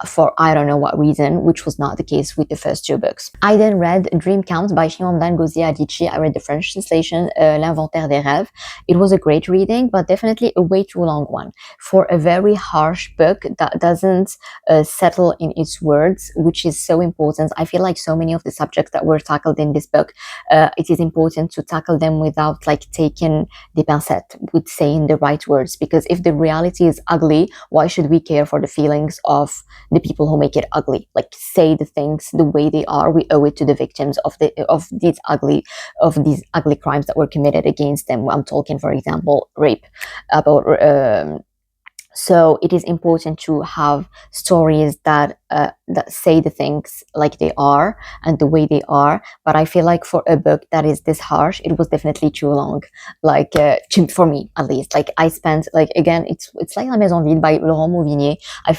for I don't know what reason, which was not the case with the first two books. I then read Dream Count by Chimamanda Ngozi Adichie. I read the French translation, L'Inventaire des Rêves. It was a great reading, but definitely a way too long one. For a very harsh book that doesn't settle in its words, which is so important. I feel like so many of the subjects that were tackled in this book, it is important to tackle them without like taking the pincette, with saying the right words. Because if the reality is ugly, why should we care for the feelings of the people who make it ugly? Like, say the things the way they are. We owe it to the victims of these ugly crimes that were committed against them. I'm talking, for example, rape, about so it is important to have stories that say the things like they are and the way they are. But I feel like for a book that is this harsh, it was definitely too long. Like for me, at least. Like I spent like again, it's like La Maison Vide by Laurent Mauvignier.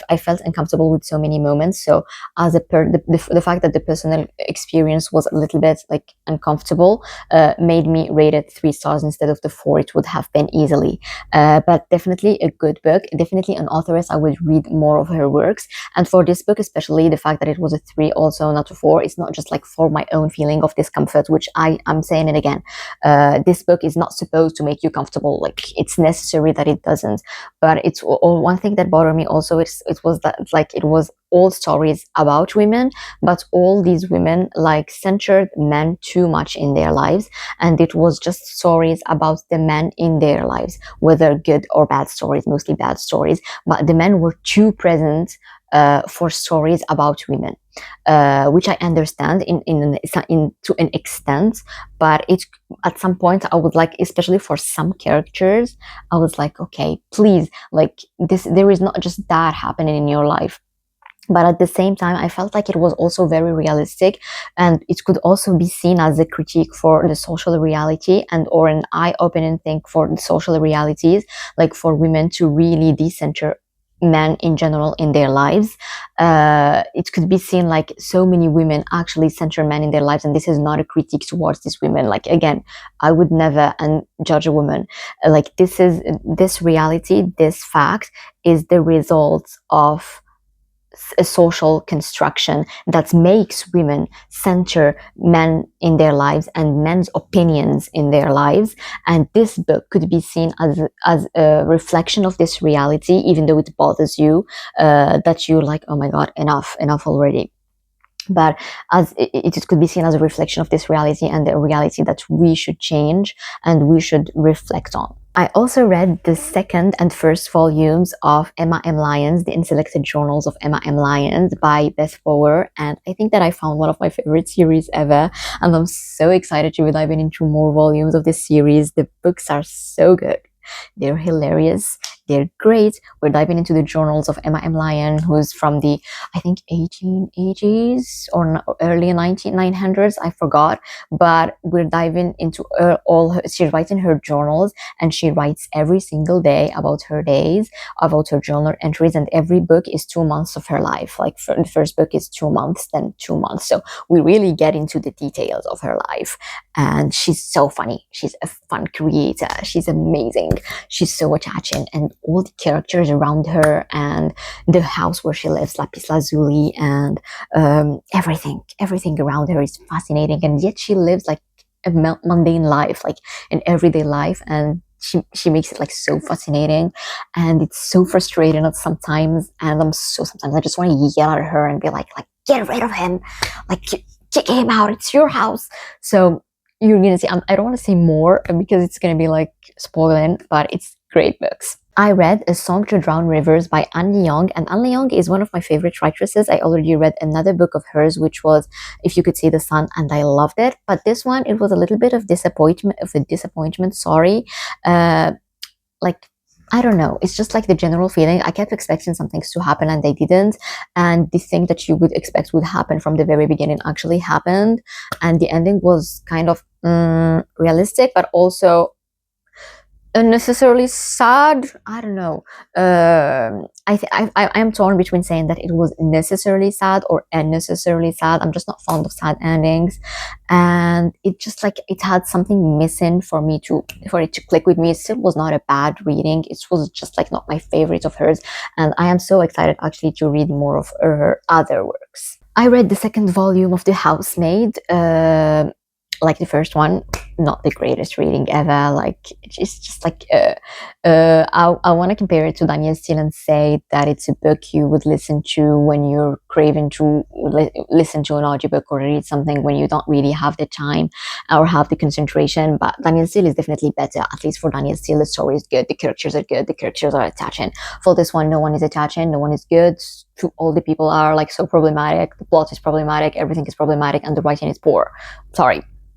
I felt uncomfortable with so many moments. So as the fact that the personal experience was a little bit like uncomfortable made me rate it 3 stars instead of the 4 it would have been easily. But definitely a good book. Definitely an authoress I would read more of her works. And for this book, especially the fact that it was a 3, also not a 4, it's not just like for my own feeling of discomfort, which I'm saying it again. This book is not supposed to make you comfortable. Like it's necessary that it doesn't. But it's one thing that bothered me also. It was that like it was all stories about women, but all these women like centered men too much in their lives, and it was just stories about the men in their lives, whether good or bad stories, mostly bad stories, but the men were too present for stories about women, which I understand in to an extent, but it at some point I would like, especially for some characters, I was like, okay, please, like this, there is not just that happening in your life. But at the same time, I felt like it was also very realistic, and it could also be seen as a critique for the social reality and or an eye-opening thing for the social realities, like for women to really decenter men in general in their lives. It could be seen like so many women actually center men in their lives, and this is not a critique towards these women. Like again, I would never judge a woman. Like this reality, this fact is the result of a social construction that makes women center men in their lives and men's opinions in their lives. And this book could be seen as a reflection of this reality, even though it bothers you, that you're like, oh my God, enough already. But as it could be seen as a reflection of this reality, and the reality that we should change and we should reflect on. I also read the second and first volumes of Emma M. Lyons, The Unselected Journals of Emma M. Lyons by Beth Power, and I think that I found one of my favorite series ever, and I'm so excited to be diving into more volumes of this series. The books are so good. They're hilarious. They're great. We're diving into the journals of Emma M. Lyon, who's from the, I think, 1880s or early 1900s. I forgot. But we're diving into she's writing her journals, and she writes every single day about her days, about her journal entries, and every book is 2 months of her life. Like the first book is 2 months, then 2 months. So we really get into the details of her life. And she's so funny. She's a fun creator. She's amazing. She's so attaching, and all the characters around her and the house where she lives, Lapis Lazuli, and everything around her is fascinating, and yet she lives like a mundane life, like an everyday life, and she makes it like so fascinating, and it's so frustrating at sometimes, and sometimes I just want to yell at her and be like get rid of him, like kick him out, it's your house. So you're gonna see, I don't want to say more because it's gonna be like spoiling, but it's great books. I read A Song to Drown Rivers by An Leong, and An Leong is one of my favorite writresses. I already read another book of hers, which was If You Could See the Sun, and I loved it. But this one, it was a little bit of disappointment. Sorry, like I don't know. It's just like the general feeling. I kept expecting some things to happen and they didn't. And the thing that you would expect would happen from the very beginning actually happened. And the ending was kind of realistic, but also unnecessarily sad. I don't know. I am torn between saying that it was necessarily sad or unnecessarily sad. I'm just not fond of sad endings, and it just like it had something missing for it to click with me. It still was not a bad reading. It was just like not my favorite of hers, and I am so excited actually to read more of her other works. I read the second volume of The Housemaid. Like the first one, not the greatest reading ever. Like it's just like I want to compare it to Danielle Steele and say that it's a book you would listen to when you're craving to listen to an audiobook or read something when you don't really have the time or have the concentration. But Danielle Steele is definitely better. At least for Danielle Steele, the story is good, the characters are good, the characters are attaching. For this one, no one is attaching, no one is good. All the people are like so problematic. The plot is problematic, everything is problematic, and the writing is poor.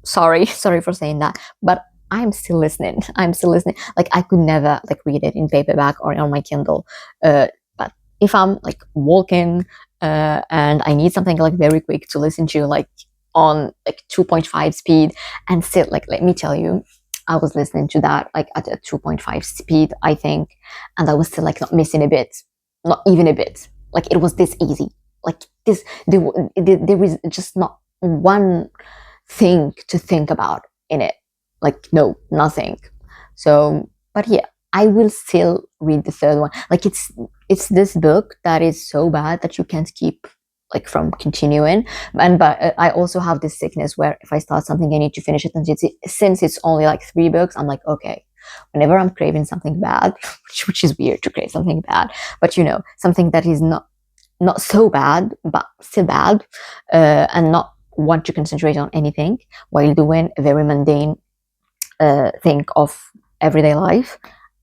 Sorry for saying that, but I'm still listening. Like I could never like read it in paperback or on my Kindle. But if I'm like walking and I need something like very quick to listen to, like on like 2.5 speed, and still like let me tell you, I was listening to that like at a 2.5 speed, I think, and I was still like not missing a bit, not even a bit. Like it was this easy. Like this, there is just not one thing to think about in it, like no, nothing. So but yeah, I will still read the third one. Like it's this book that is so bad that you can't keep like from continuing. And but I also have this sickness where if I start something I need to finish it, and since it's only like 3 books, I'm like okay, whenever I'm craving something bad, which is weird to crave something bad, but you know, something that is not so bad but still bad, and not want to concentrate on anything while doing a very mundane thing of everyday life,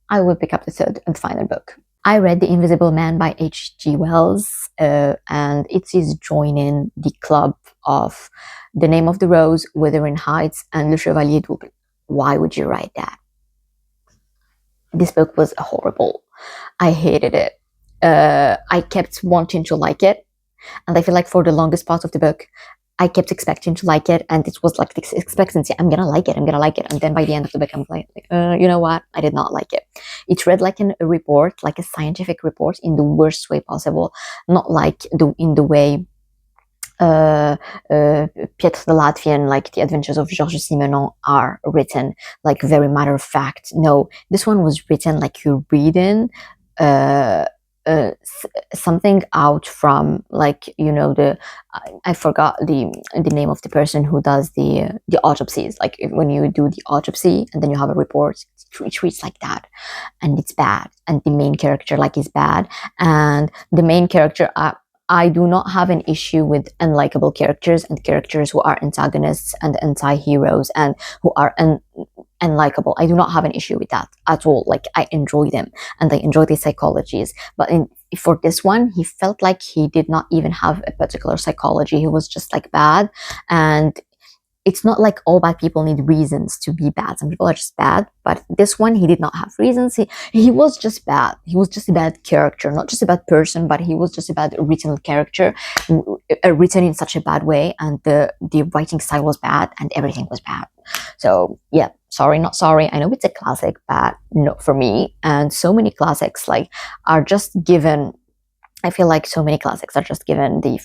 I will pick up the third and final book. I read The Invisible Man by H.G. Wells, and it is joining the club of The Name of the Rose, Wuthering Heights, and Le Chevalier Double. Why would you write that? This book was horrible. I hated it. I kept wanting to like it, and I feel like for the longest part of the book, I kept expecting to like it, and it was like this expectancy, I'm gonna like it, and then by the end of the book, I'm like, you know what, I did not like it. It read like a report, like a scientific report, in the worst way possible, not like in the way Pietro the Latvian, like The Adventures of Georges Simenon, are written, like very matter of fact. No, this one was written like you're reading something out from, like, you know, I forgot the name of the person who does the autopsies. Like when you do the autopsy and then you have a report, it reads like that, and it's bad, and the main character like is bad, and the main character. I do not have an issue with unlikable characters and characters who are antagonists and anti-heroes and who are unlikable. I do not have an issue with that at all. Like I enjoy them and I enjoy their psychologies. But for this one, he felt like he did not even have a particular psychology. He was just like bad, and it's not like all bad people need reasons to be bad. Some people are just bad, but this one, he did not have reasons. He was just bad. He was just a bad character, not just a bad person, but he was just a bad written character, written in such a bad way, and the writing style was bad, and everything was bad. So yeah, sorry, not sorry. I know it's a classic, but not for me. And so many classics like are just given. I feel like so many classics are just given the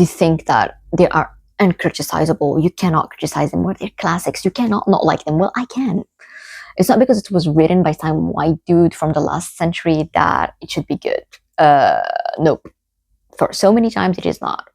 thing that they are uncriticizable. You cannot criticize them. Where they're classics, you cannot not like them. Well, I can. It's not because it was written by some white dude from the last century that it should be good. Nope. For so many times, it is not.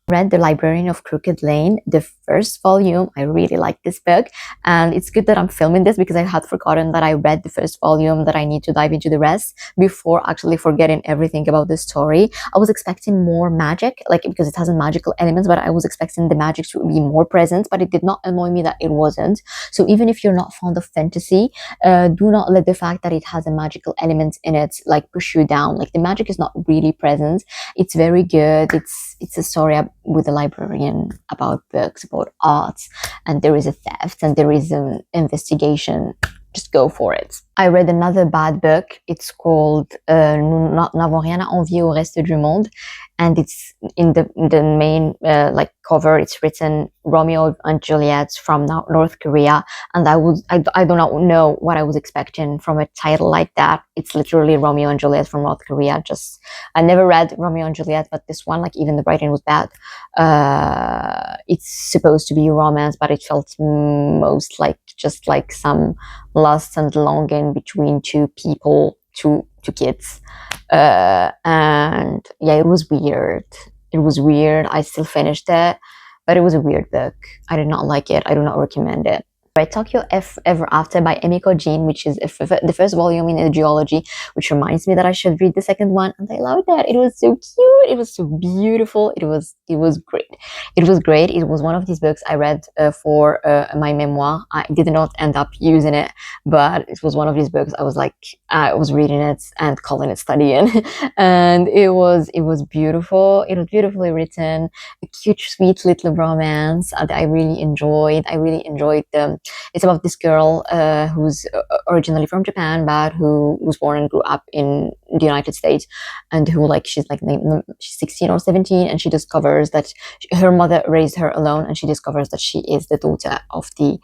Read The Librarian of Crooked Lane, the first volume. I really like this book, and it's good that I'm filming this because I had forgotten that I read the first volume, that I need to dive into the rest before actually forgetting everything about the story. I was expecting more magic, like, because it has magical elements, but I was expecting the magic to be more present, but it did not annoy me that it wasn't. So even if you're not fond of fantasy, do not let the fact that it has a magical element in it like push you down. Like, the magic is not really present. It's very good. It's a story with a librarian about books, about arts, and there is a theft and there is an investigation. Just go for it. I read another bad book. It's called Nous n'avons rien à envier au reste du monde, and it's in the main like cover. It's written Romeo and Juliet from North Korea, and I do not know what I was expecting from a title like that. It's literally Romeo and Juliet from North Korea. Just, I never read Romeo and Juliet, but this one, like, even the writing was bad. It's supposed to be romance, but it felt most like just like some lust and longing between two people, two kids, and yeah, it was weird. I still finished it, but it was a weird book. I did not like it. I do not recommend it. Right, Tokyo Ever After by Emiko Jean, which is the first volume in geology, which reminds me that I should read the second one, and I loved it. It was so cute. It was so beautiful. It was great. It was great. It was one of these books I read for my memoir. I did not end up using it, but it was one of these books I was reading it and calling it studying, and it was beautiful. It was beautifully written, a cute, sweet little romance that I really enjoyed. It's about this girl who's originally from Japan, but who was born and grew up in the United States, and who, like, she's 16 or 17, and she discovers that her mother raised her alone, and she discovers that she is the daughter of the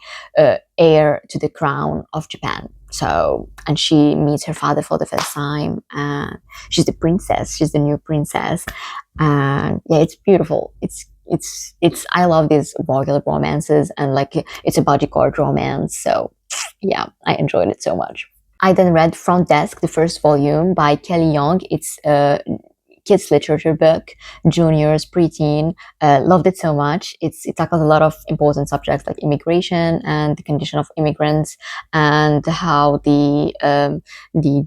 heir to the crown of Japan. So, and she meets her father for the first time, and she's the princess. She's the new princess, and yeah, it's beautiful. It's I love these royal romances, and like, it's a bodyguard romance. So yeah, I enjoyed it so much. I then read Front Desk, the first volume by Kelly Young. It's a kids literature book, juniors, preteen. Loved it so much. It tackles a lot of important subjects like immigration and the condition of immigrants, and how the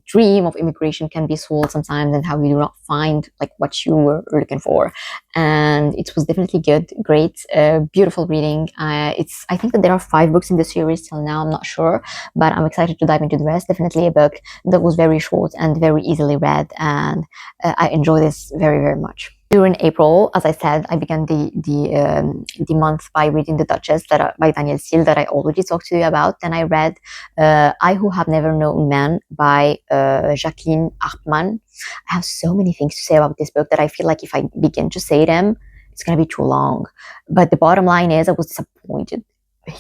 dream of immigration can be sold sometimes, and how you do not find like what you were looking for. And it was definitely good, great, beautiful reading. I think that there are 5 books in the series till now. I'm not sure, but I'm excited to dive into the rest. Definitely a book that was very short and very easily read, and I enjoy this very, very much. During April, as I said, I began the month by reading The Duchess by Danielle Steel, that I already talked to you about. Then I read I Who Have Never Known Men by Jacqueline Hartmann. I have so many things to say about this book that I feel like if I begin to say them, it's going to be too long. But the bottom line is, I was disappointed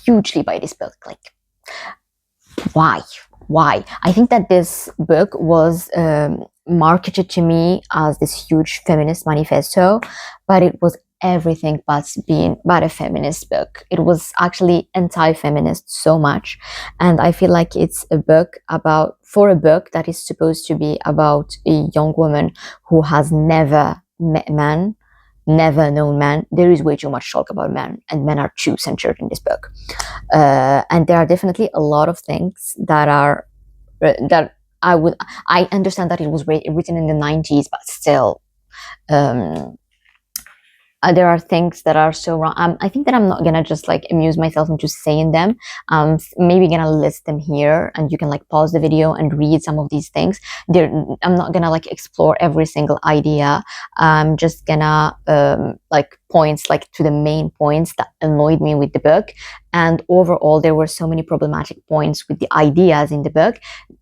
hugely by this book. Like, why? I think that this book was marketed to me as this huge feminist manifesto, but it was everything but a feminist book. It was actually anti-feminist so much, and I feel like it's a book for a book that is supposed to be about a young woman who has never met men, never known men. There is way too much talk about men, and men are too centered in this book. And there are definitely a lot of things that are that I understand that it was written in the 90s, but still, there are things that are so wrong. I think that I'm not gonna just like amuse myself into saying them. Maybe gonna list them here, and you can like pause the video and read some of these things. I'm not gonna like explore every single idea. I'm just gonna like points like to the main points that annoyed me with the book. And overall, there were so many problematic points with the ideas in the book.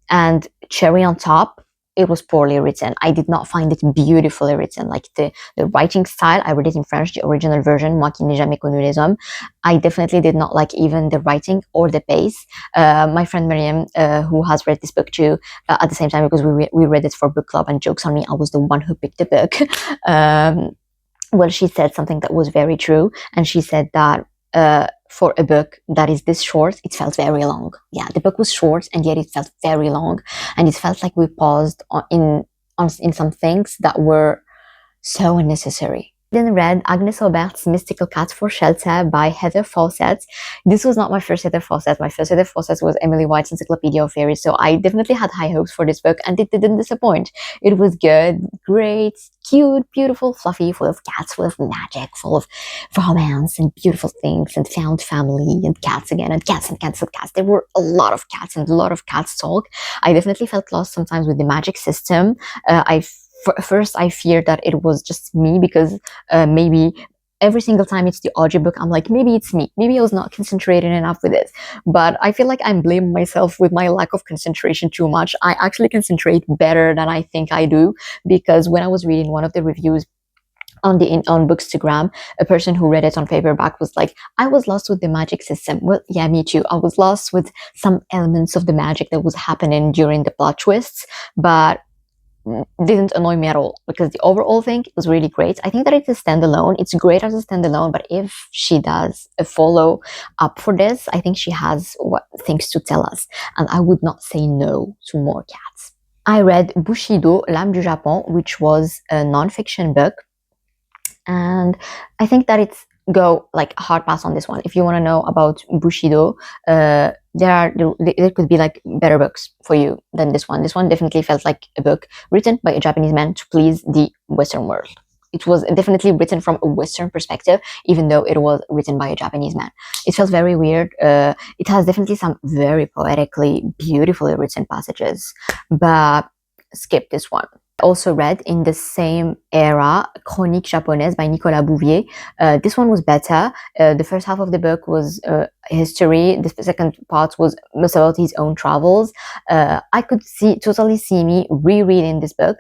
And cherry on top, it was poorly written. I did not find it beautifully written. Like the writing style, I read it in French, the original version, Moi qui n'ai jamais connu les hommes. I definitely did not like even the writing or the pace. My friend Miriam, who has read this book too, at the same time, because we read it for book club, and jokes on me, I was the one who picked the book. Well, she said something that was very true, and she said that for a book that is this short, it felt very long. Yeah, the book was short and yet it felt very long, and it felt like we paused in some things that were so unnecessary. Then read Agnes Aubert's Mystical Cat for Shelter by Heather Fawcett. This was not my first Heather Fawcett. My first Heather Fawcett was Emily White's Encyclopedia of Fairies, so I definitely had high hopes for this book, and it didn't disappoint. It was good, great, cute, beautiful, fluffy, full of cats, full of magic, full of romance and beautiful things, and found family, and cats again, and cats and cats and cats. There were a lot of cats and a lot of cats talk. I definitely felt lost sometimes with the magic system. First, I feared that it was just me because maybe every single time it's the audiobook, I'm like, maybe it's me. Maybe I was not concentrating enough with it. But I feel like I'm blaming myself with my lack of concentration too much. I actually concentrate better than I think I do, because when I was reading one of the reviews on Bookstagram, a person who read it on paperback was like, I was lost with the magic system. Well, yeah, me too. I was lost with some elements of the magic that was happening during the plot twists, but didn't annoy me at all, because the overall thing was really great. I think that it's a standalone. It's great as a standalone, but if she does a follow up for this, I think she has things to tell us, and I would not say no to more cats. I read Bushido, L'âme du Japon, which was a non-fiction book, and I think that it's go like hard pass on this one. If you want to know about Bushido, there could be like better books for you than this one. This one definitely felt like a book written by a Japanese man to please the Western world. It was definitely written from a Western perspective, even though it was written by a Japanese man. It felt very weird. It has definitely some very poetically, beautifully written passages, but skip this one. I also read in the same era Chroniques japonaises by Nicolas Bouvier. This one was better. The first half of the book was history. The second part was most about his own travels. I could totally see me rereading this book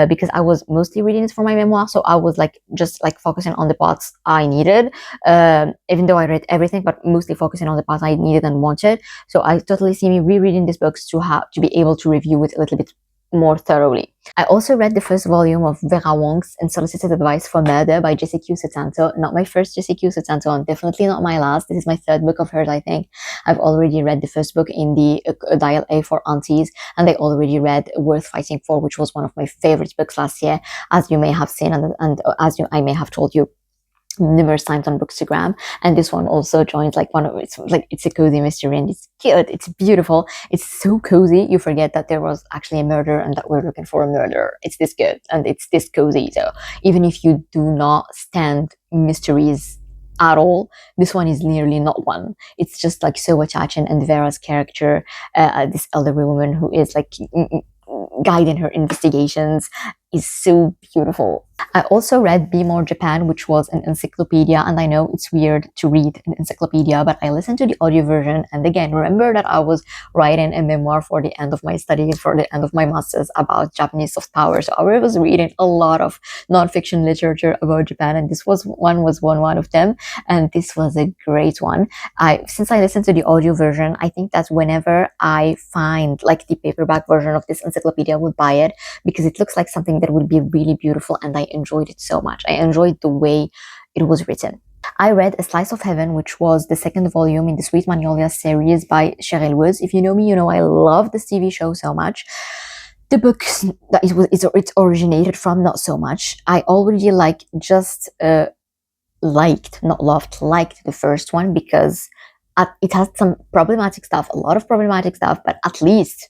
because I was mostly reading it for my memoir, so I was just focusing on the parts I needed, even though I read everything, but mostly focusing on the parts I needed and wanted. So I totally see me rereading these books to be able to review it a little bit more thoroughly. I also read the first volume of Vera Wong's Unsolicited Advice for Murder by Jesse Q. Sutanto. Not my first Jesse Q. Sutanto, and definitely not my last. This is my third book of hers, I think. I've already read the first book in the Dial A for Aunties, and I already read Worth Fighting For, which was one of my favorite books last year, as you may have seen, and I may have told you numerous times on Bookstagram. And this one also joins it's a cozy mystery, and it's cute, it's beautiful, it's so cozy, you forget that there was actually a murder and that we're looking for a murder. It's this good and it's this cozy. So even if you do not stand mysteries at all, this one is nearly not one. It's just so attaching, and Vera's character, this elderly woman who is guiding her investigations, is so beautiful. I also read Be More Japan, which was an encyclopedia, and I know it's weird to read an encyclopedia, but I listened to the audio version, and again, remember that I was writing a memoir for the end of my studies, for the end of my master's, about Japanese soft power, so I was reading a lot of non-fiction literature about Japan, and this was one of them, and this was a great one. Since I listened to the audio version, I think that whenever I find the paperback version of this encyclopedia, I would buy it, because it looks like something that would be really beautiful, and I enjoyed it so much. I enjoyed the way it was written. I read A Slice of Heaven, which was the second volume in the Sweet Magnolia series by Cheryl Woods. If you know me, you know I love this TV show so much. The books that it originated from, not so much. I already liked the first one, because it has some problematic stuff, a lot of problematic stuff, but at least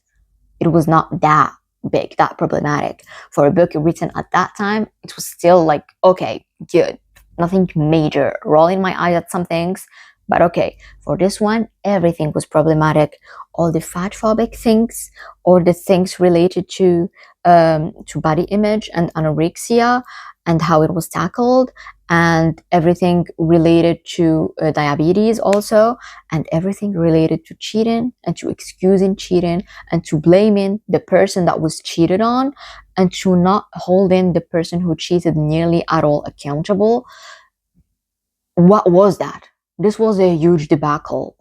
it was not that big, that problematic. For a book written at that time, it was still okay, good. Nothing major, rolling my eyes at some things, but okay. For this one, everything was problematic. All the fatphobic things, or the things related to body image and anorexia, and how it was tackled, and everything related to diabetes also, and everything related to cheating, and to excusing cheating, and to blaming the person that was cheated on, and to not holding the person who cheated nearly at all accountable. What was that? This was a huge debacle.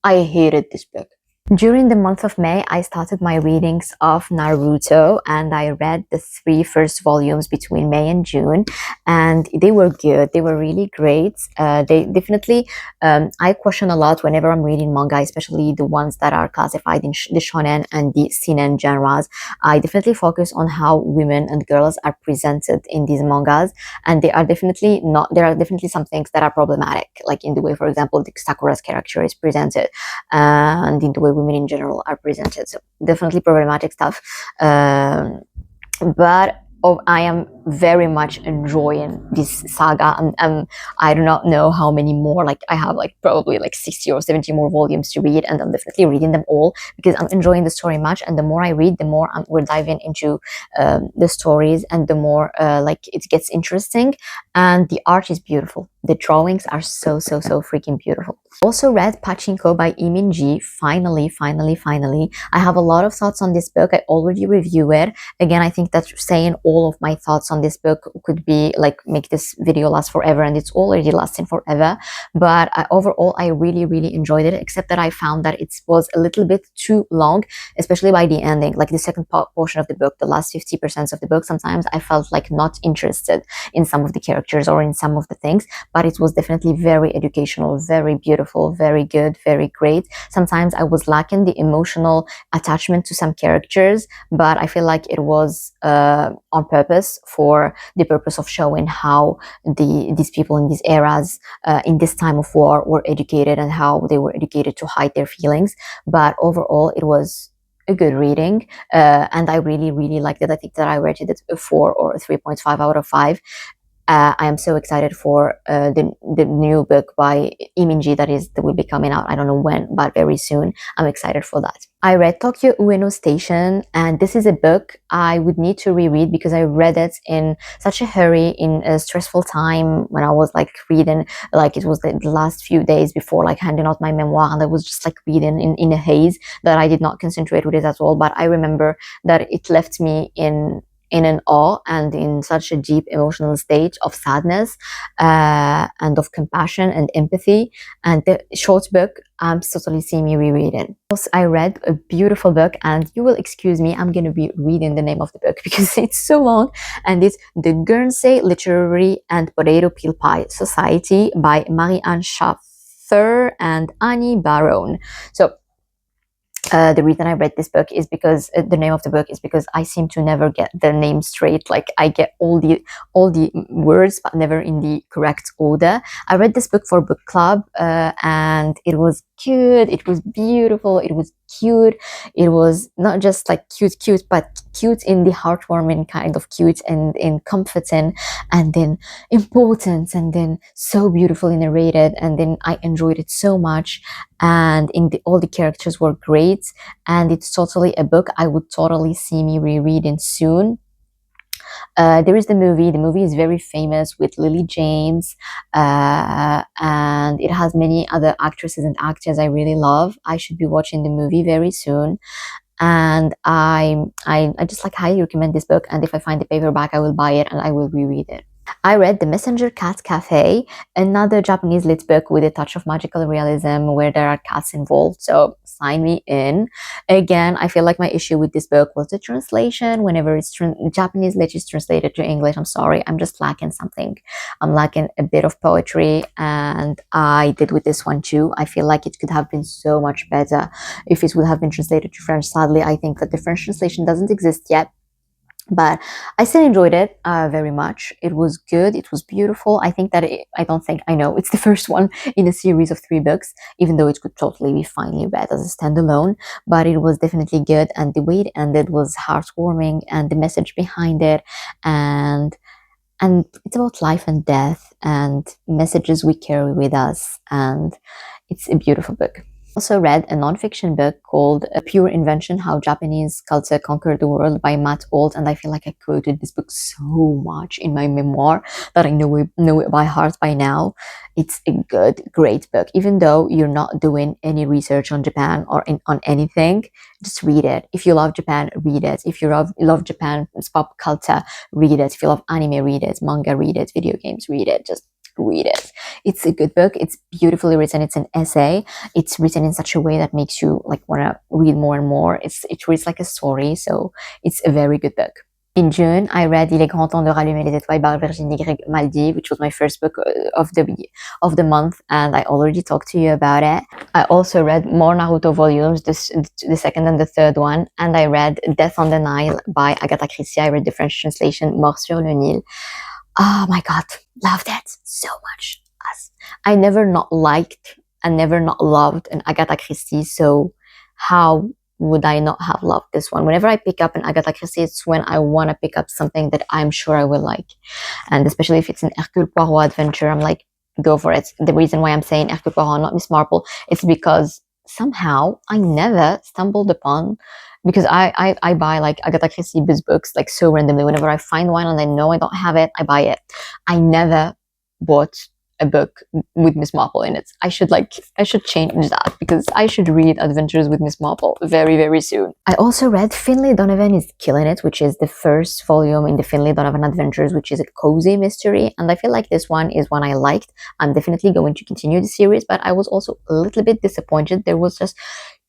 I hated this book. During the month of May, I started my readings of Naruto, and I read the 3 first volumes between May and June, and they were good. They were really great. They definitely, I question a lot whenever I'm reading manga, especially the ones that are classified in the shonen and the seinen genres. I definitely focus on how women and girls are presented in these mangas, and they are definitely not. There are definitely some things that are problematic, like in the way, for example, the Sakura's character is presented and in the way women in general are presented. So definitely problematic stuff. But I am very much enjoying this saga, and I do not know how many more. Like I have like probably like 60 or 70 more volumes to read, and I'm definitely reading them all because I'm enjoying the story much. And the more I read, the more we're diving into the stories, and the more like it gets interesting. And the art is beautiful. The drawings are so freaking beautiful. Also read Pachinko by Lee Min-ji. Finally. I have a lot of thoughts on this book. I already reviewed it. Again, I think that saying all of my thoughts on this book could be like make this video last forever, and it's already lasting forever. But overall, I really enjoyed it, except that I found that it was a little bit too long, especially by the ending. Like the second portion of the book, the last 50% of the book, sometimes I felt like not interested in some of the characters or in some of the things, but it was definitely very educational, very beautiful, very good, very great. Sometimes I was lacking the emotional attachment to some characters, but I feel like it was on purpose, for the purpose of showing how these people in these eras, in this time of war, were educated, and how they were educated to hide their feelings. But overall, it was a good reading, and I really liked it. I think that I rated it a 4 or a 3.5 out of 5. I am so excited for the new book by Lee Min-ji that will be coming out. I don't know when, but very soon. I'm excited for that. I read Tokyo Ueno Station, and this is a book I would need to reread because I read it in such a hurry, in a stressful time when I was like reading, like it was the last few days before like handing out my memoir, and I was just like reading in a haze that I did not concentrate with it at all. But I remember that it left me in an awe and in such a deep emotional state of sadness and of compassion and empathy. And the short book totally see me rereading. Also, I read a beautiful book, and you will excuse me, I'm going to be reading the name of the book because it's so long, and it's The Guernsey Literary and Potato Peel Pie Society by Marianne Schaffer and Annie Barone. So the reason I read this book is because the name of the book is because I seem to never get the name straight. Like I get all the words, but never in the correct order. I read this book for book club, and it was cute. It was beautiful. It was cute. It was not just like cute, but cute in the heartwarming kind of cute, and in comforting, and then important, and then so beautifully narrated, and then I enjoyed it so much. And all the characters were great, and it's totally a book I would totally see me rereading soon. There is the movie. The movie is very famous with Lily James, and it has many other actresses and actors I really love. I should be watching the movie very soon, and I just like highly recommend this book. And if I find the paperback, I will buy it and I will reread it. I read The Messenger Cat Cafe, another Japanese lit book with a touch of magical realism where there are cats involved, so sign me in. Again, I feel like my issue with this book was the translation. Whenever it's Japanese lit is translated to English, I'm sorry, I'm just lacking something. I'm lacking a bit of poetry, and I did with this one too. I feel like it could have been so much better if it would have been translated to French. Sadly, I think that the French translation doesn't exist yet, but I still enjoyed it very much. It was good. It was beautiful. I think that I know it's the first one in a series of 3 books, even though it could totally be finely read as a standalone, but it was definitely good. And the way it ended was heartwarming, and the message behind it, and it's about life and death and messages we carry with us. And it's a beautiful book. Also read a nonfiction book called A Pure Invention: How Japanese Culture Conquered the World by Matt Alt, and I feel like I quoted this book so much in my memoir that I know it by heart by now. It's a good, great book. Even though you're not doing any research on Japan or on anything, just read it. If you love Japan, read it. If you love Japan's pop culture, read it. If you love anime, read it. Manga, read it. Video games, read it. Just read it. It's a good book. It's beautifully written. It's an essay. It's written in such a way that makes you like want to read more and more. It reads like a story, so it's a very good book. In June, I read Il est grand temps de rallumer les étoiles by Virginie Grimaldi, which was my first book of the month, and I already talked to you about it. I also read more Naruto volumes, the second and the third one, and I read Death on the Nile by Agatha Christie. I read the French translation, Mort sur le Nil. Oh my god, loved it so much. I never not liked and never not loved an Agatha Christie, so how would I not have loved this one? Whenever I pick up an Agatha Christie, it's when I want to pick up something that I'm sure I will like. And especially if it's an Hercule Poirot adventure, I'm like, go for it. The reason why I'm saying Hercule Poirot, not Miss Marple, is because somehow I never stumbled upon, because I buy like Agatha Christie books like so randomly. Whenever I find one and I know I don't have it, I buy it. I never bought a book with Miss Marple in it. I should change that, because I should read Adventures with Miss Marple very, very soon. I also read Finlay Donovan is Killing It, which is the first volume in the Finlay Donovan Adventures, which is a cozy mystery, and I feel like this one is one I liked. I'm definitely going to continue the series, but I was also a little bit disappointed. There was just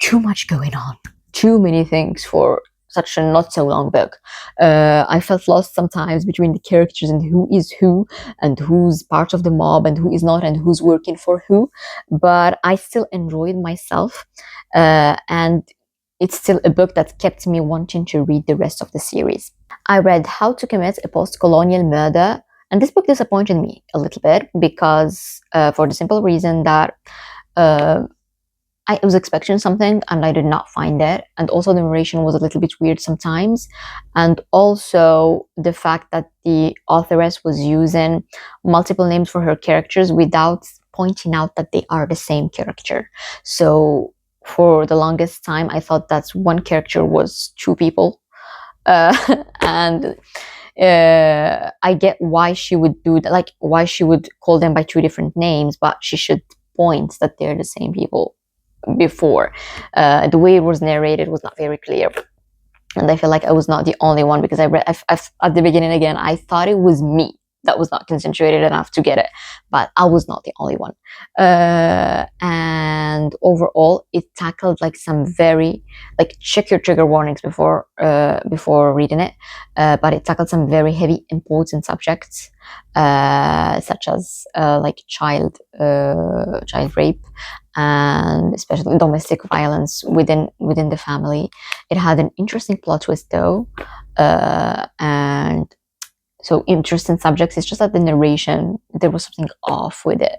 too much going on, too many things for such a not so long book. I felt lost sometimes between the characters and who is who, and who's part of the mob and who is not, and who's working for who. But I still enjoyed myself, and it's still a book that kept me wanting to read the rest of the series. I read How to Commit a Post-Colonial Murder, and this book disappointed me a little bit, because for the simple reason that I was expecting something and I did not find it. And also the narration was a little bit weird sometimes. And also the fact that the authoress was using multiple names for her characters without pointing out that they are the same character. So for the longest time, I thought that one character was two people. And I get why she would do that, like why she would call them by two different names, but she should point that they're the same people. Before the way it was narrated was not very clear, and I feel like I was not the only one, because I read at the beginning again, I thought it was me that was not concentrated enough to get it, but I was not the only one. And overall, it tackled like some very, like, check your trigger warnings before reading it, but it tackled some very heavy, important subjects, such as like child rape, and especially domestic violence within the family. It had an interesting plot twist though, and so interesting subjects. It's just that the narration, there was something off with it.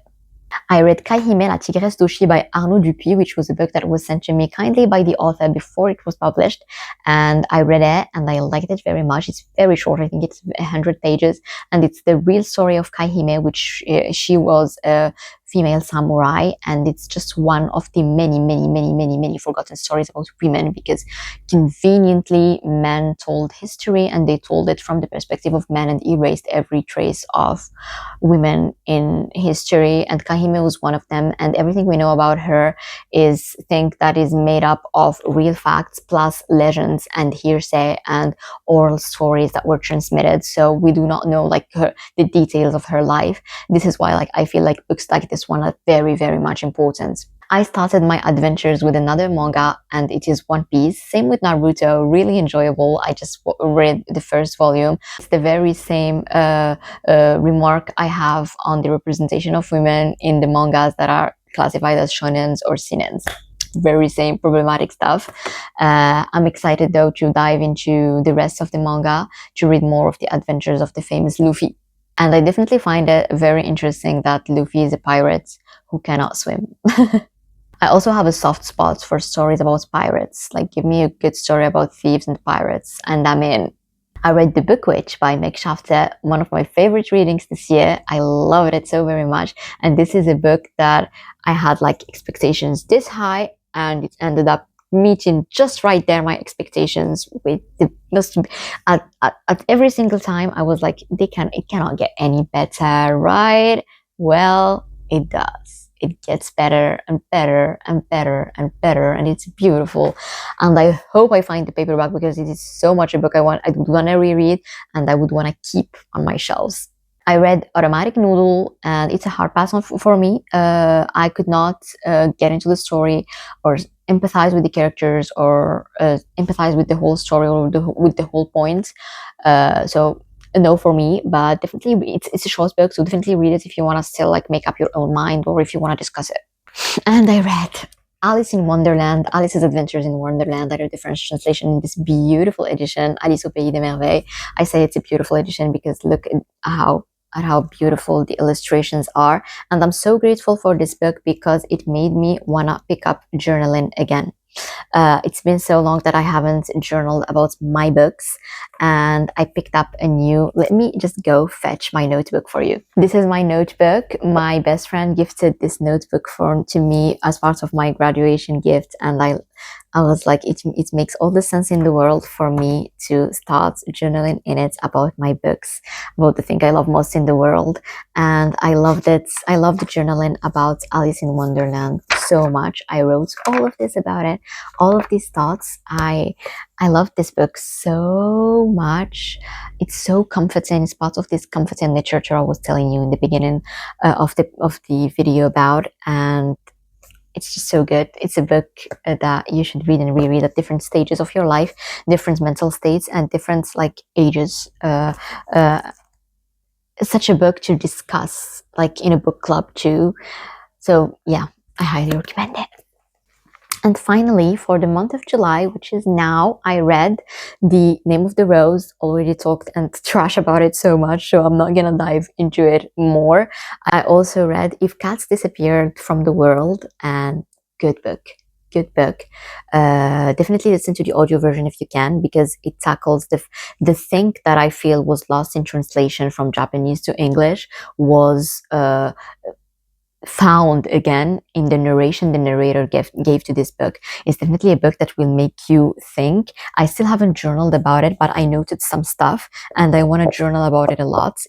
I read Kaihime, La Tigresse d'Oshi by Arnaud Dupuis, which was a book that was sent to me kindly by the author before it was published. And I read it and I liked it very much. It's very short. I think it's 100 pages. And it's the real story of Kaihime, which she was a female samurai. And it's just one of the many forgotten stories about women, because conveniently men told history and they told it from the perspective of men and erased every trace of women in history. And Kahime was one of them, and everything we know about her is thing that is made up of real facts plus legends and hearsay and oral stories that were transmitted. So we do not know like the details of her life. This is why I feel like books like this one are very much important. I started my adventures with another manga, and it is One Piece. Same with Naruto, really enjoyable. I just read the first volume. It's the very same remark I have on the representation of women in the mangas that are classified as shonens or senens. Very same problematic stuff. I'm excited though to dive into the rest of the manga to read more of the adventures of the famous Luffy. And I definitely find it very interesting that Luffy is a pirate who cannot swim. I also have a soft spot for stories about pirates. Like, give me a good story about thieves and pirates, and I'm in. I read The Book Witch by Meg Shafter, one of my favorite readings this year. I loved it so very much. And this is a book that I had like expectations this high, and it ended up meeting just right there my expectations with the just at every single time I was like, it cannot get any better, right? Well, it does. It gets better and better and better and better, and it's beautiful. And I hope I find the paperback, because it is so much a book I would want to reread and I would want to keep on my shelves. I read Automatic Noodle, and it's a hard pass on for me. I could not get into the story or empathize with the characters or empathize with the whole story or with the whole point. So a no for me, but definitely it's a short book, so definitely read it if you want to still like make up your own mind or if you want to discuss it. And I read Alice in Wonderland, Alice's Adventures in Wonderland. I read the French translation in this beautiful edition, Alice au Pays des Merveilles. I say it's a beautiful edition because look at how beautiful the illustrations are. And I'm so grateful for this book because it made me wanna pick up journaling again. It's been so long that I haven't journaled about my books, and I picked up a new. Let me just go fetch my notebook for you. This is my notebook. My best friend gifted this notebook to me as part of my graduation gift, and I was like, it makes all the sense in the world for me to start journaling in it about my books, about the thing I love most in the world. And I loved it. I loved journaling about Alice in Wonderland so much. I wrote all of this about it, all of these thoughts. I love this book so much. It's so comforting. It's part of this comforting literature I was telling you in the beginning of the video about, and it's just so good. It's a book that you should read and reread at different stages of your life, different mental states, and different like ages. It's such a book to discuss, like in a book club too. So yeah, I highly recommend it. And finally, for the month of July, which is now, I read The Name of the Rose. Already talked and trash about it so much, so I'm not gonna dive into it more. I also read If Cats Disappeared from the World, and good book. Good book. Definitely listen to the audio version if you can, because it tackles the thing that I feel was lost in translation from Japanese to English was found again in the narration the narrator gave to this book. It's definitely a book that will make you think. I still haven't journaled about it, but I noted some stuff and I want to journal about it a lot.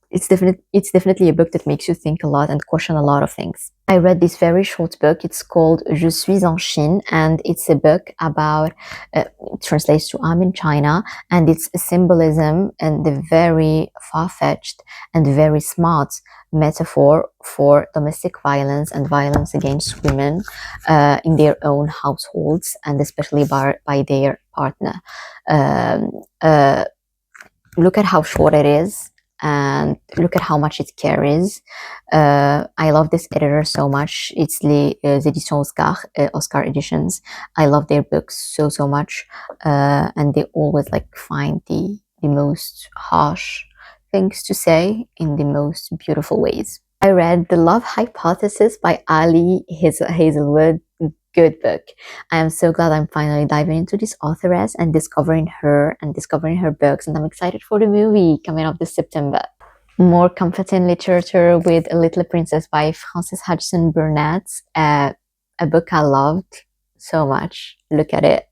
It's definitely a book that makes you think a lot and question a lot of things. I read this very short book. It's called Je suis en Chine, and it's a book about, it translates to I'm in China, and it's a symbolism and the very far-fetched and very smart metaphor for domestic violence and violence against women in their own households, and especially by their partner. Look at how short it is, and look at how much it carries. I love this editor so much. It's les éditions Oscar editions. I love their books so much, and they always like find the most harsh things to say in the most beautiful ways. I read The Love Hypothesis by Ali Hazelwood. Good book. I am so glad I'm finally diving into this authoress and discovering her books, and I'm excited for the movie coming up this September. More comforting literature with A Little Princess by Frances Hodgson Burnett, a book I loved so much. Look at it.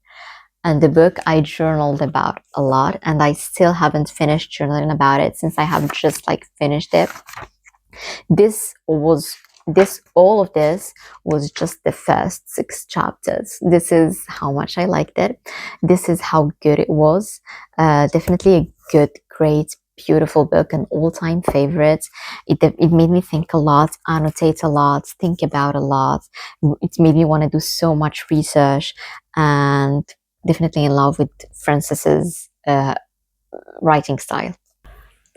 And the book I journaled about a lot, and I still haven't finished journaling about it since I have just like finished it. All of this was just the first 6 chapters. This is how much I liked it. This is how good it was. Definitely a good, great, beautiful book, an all-time favorite. It made me think a lot, annotate a lot, think about a lot. It made me want to do so much research, and definitely in love with Frances's writing style.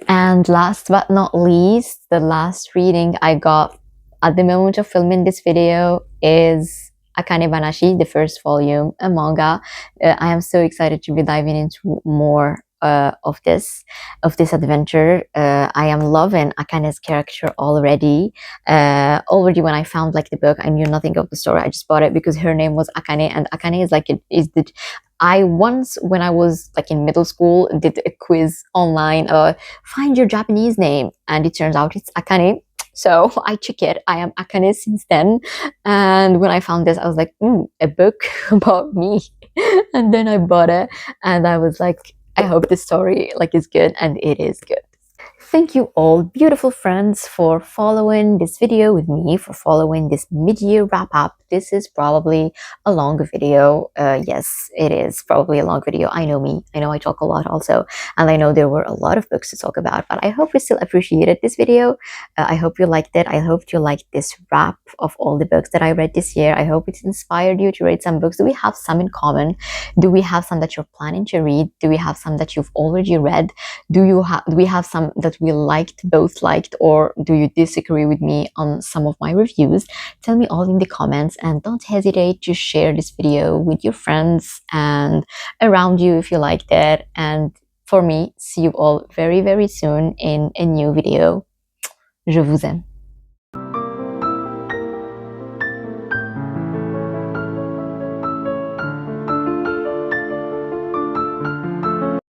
And last but not least, the last reading I got at the moment of filming this video is Akane Banashi, the first volume, a manga. I am so excited to be diving into more of this adventure. I am loving Akane's character already. Already when I found like the book, I knew nothing of the story. I just bought it because her name was Akane, and Akane is like I once, when I was like in middle school, did a quiz online, find your Japanese name, and it turns out it's Akane. So I check it. I am Akane since then. And when I found this, I was like, a book about me. And then I bought it, and I was like, I hope the story like is good, and it is good. Thank you all, beautiful friends, for following this video with me, for following this mid-year wrap-up, this is probably a long video. Yes, it is probably a long video. I know me. I know I talk a lot also, and I know there were a lot of books to talk about, but I hope you still appreciated this video. I hope you liked it. I hope you liked this wrap of all the books that I read this year. I hope it inspired you to read some books. Do we have some in common? Do we have some that you're planning to read? Do we have some that you've already read? Do we have some that we both liked, or do you disagree with me on some of my reviews? Tell me all in the comments, and don't hesitate to share this video with your friends and around you if you liked it. And for me, see you all very, very soon in a new video. Je vous aime.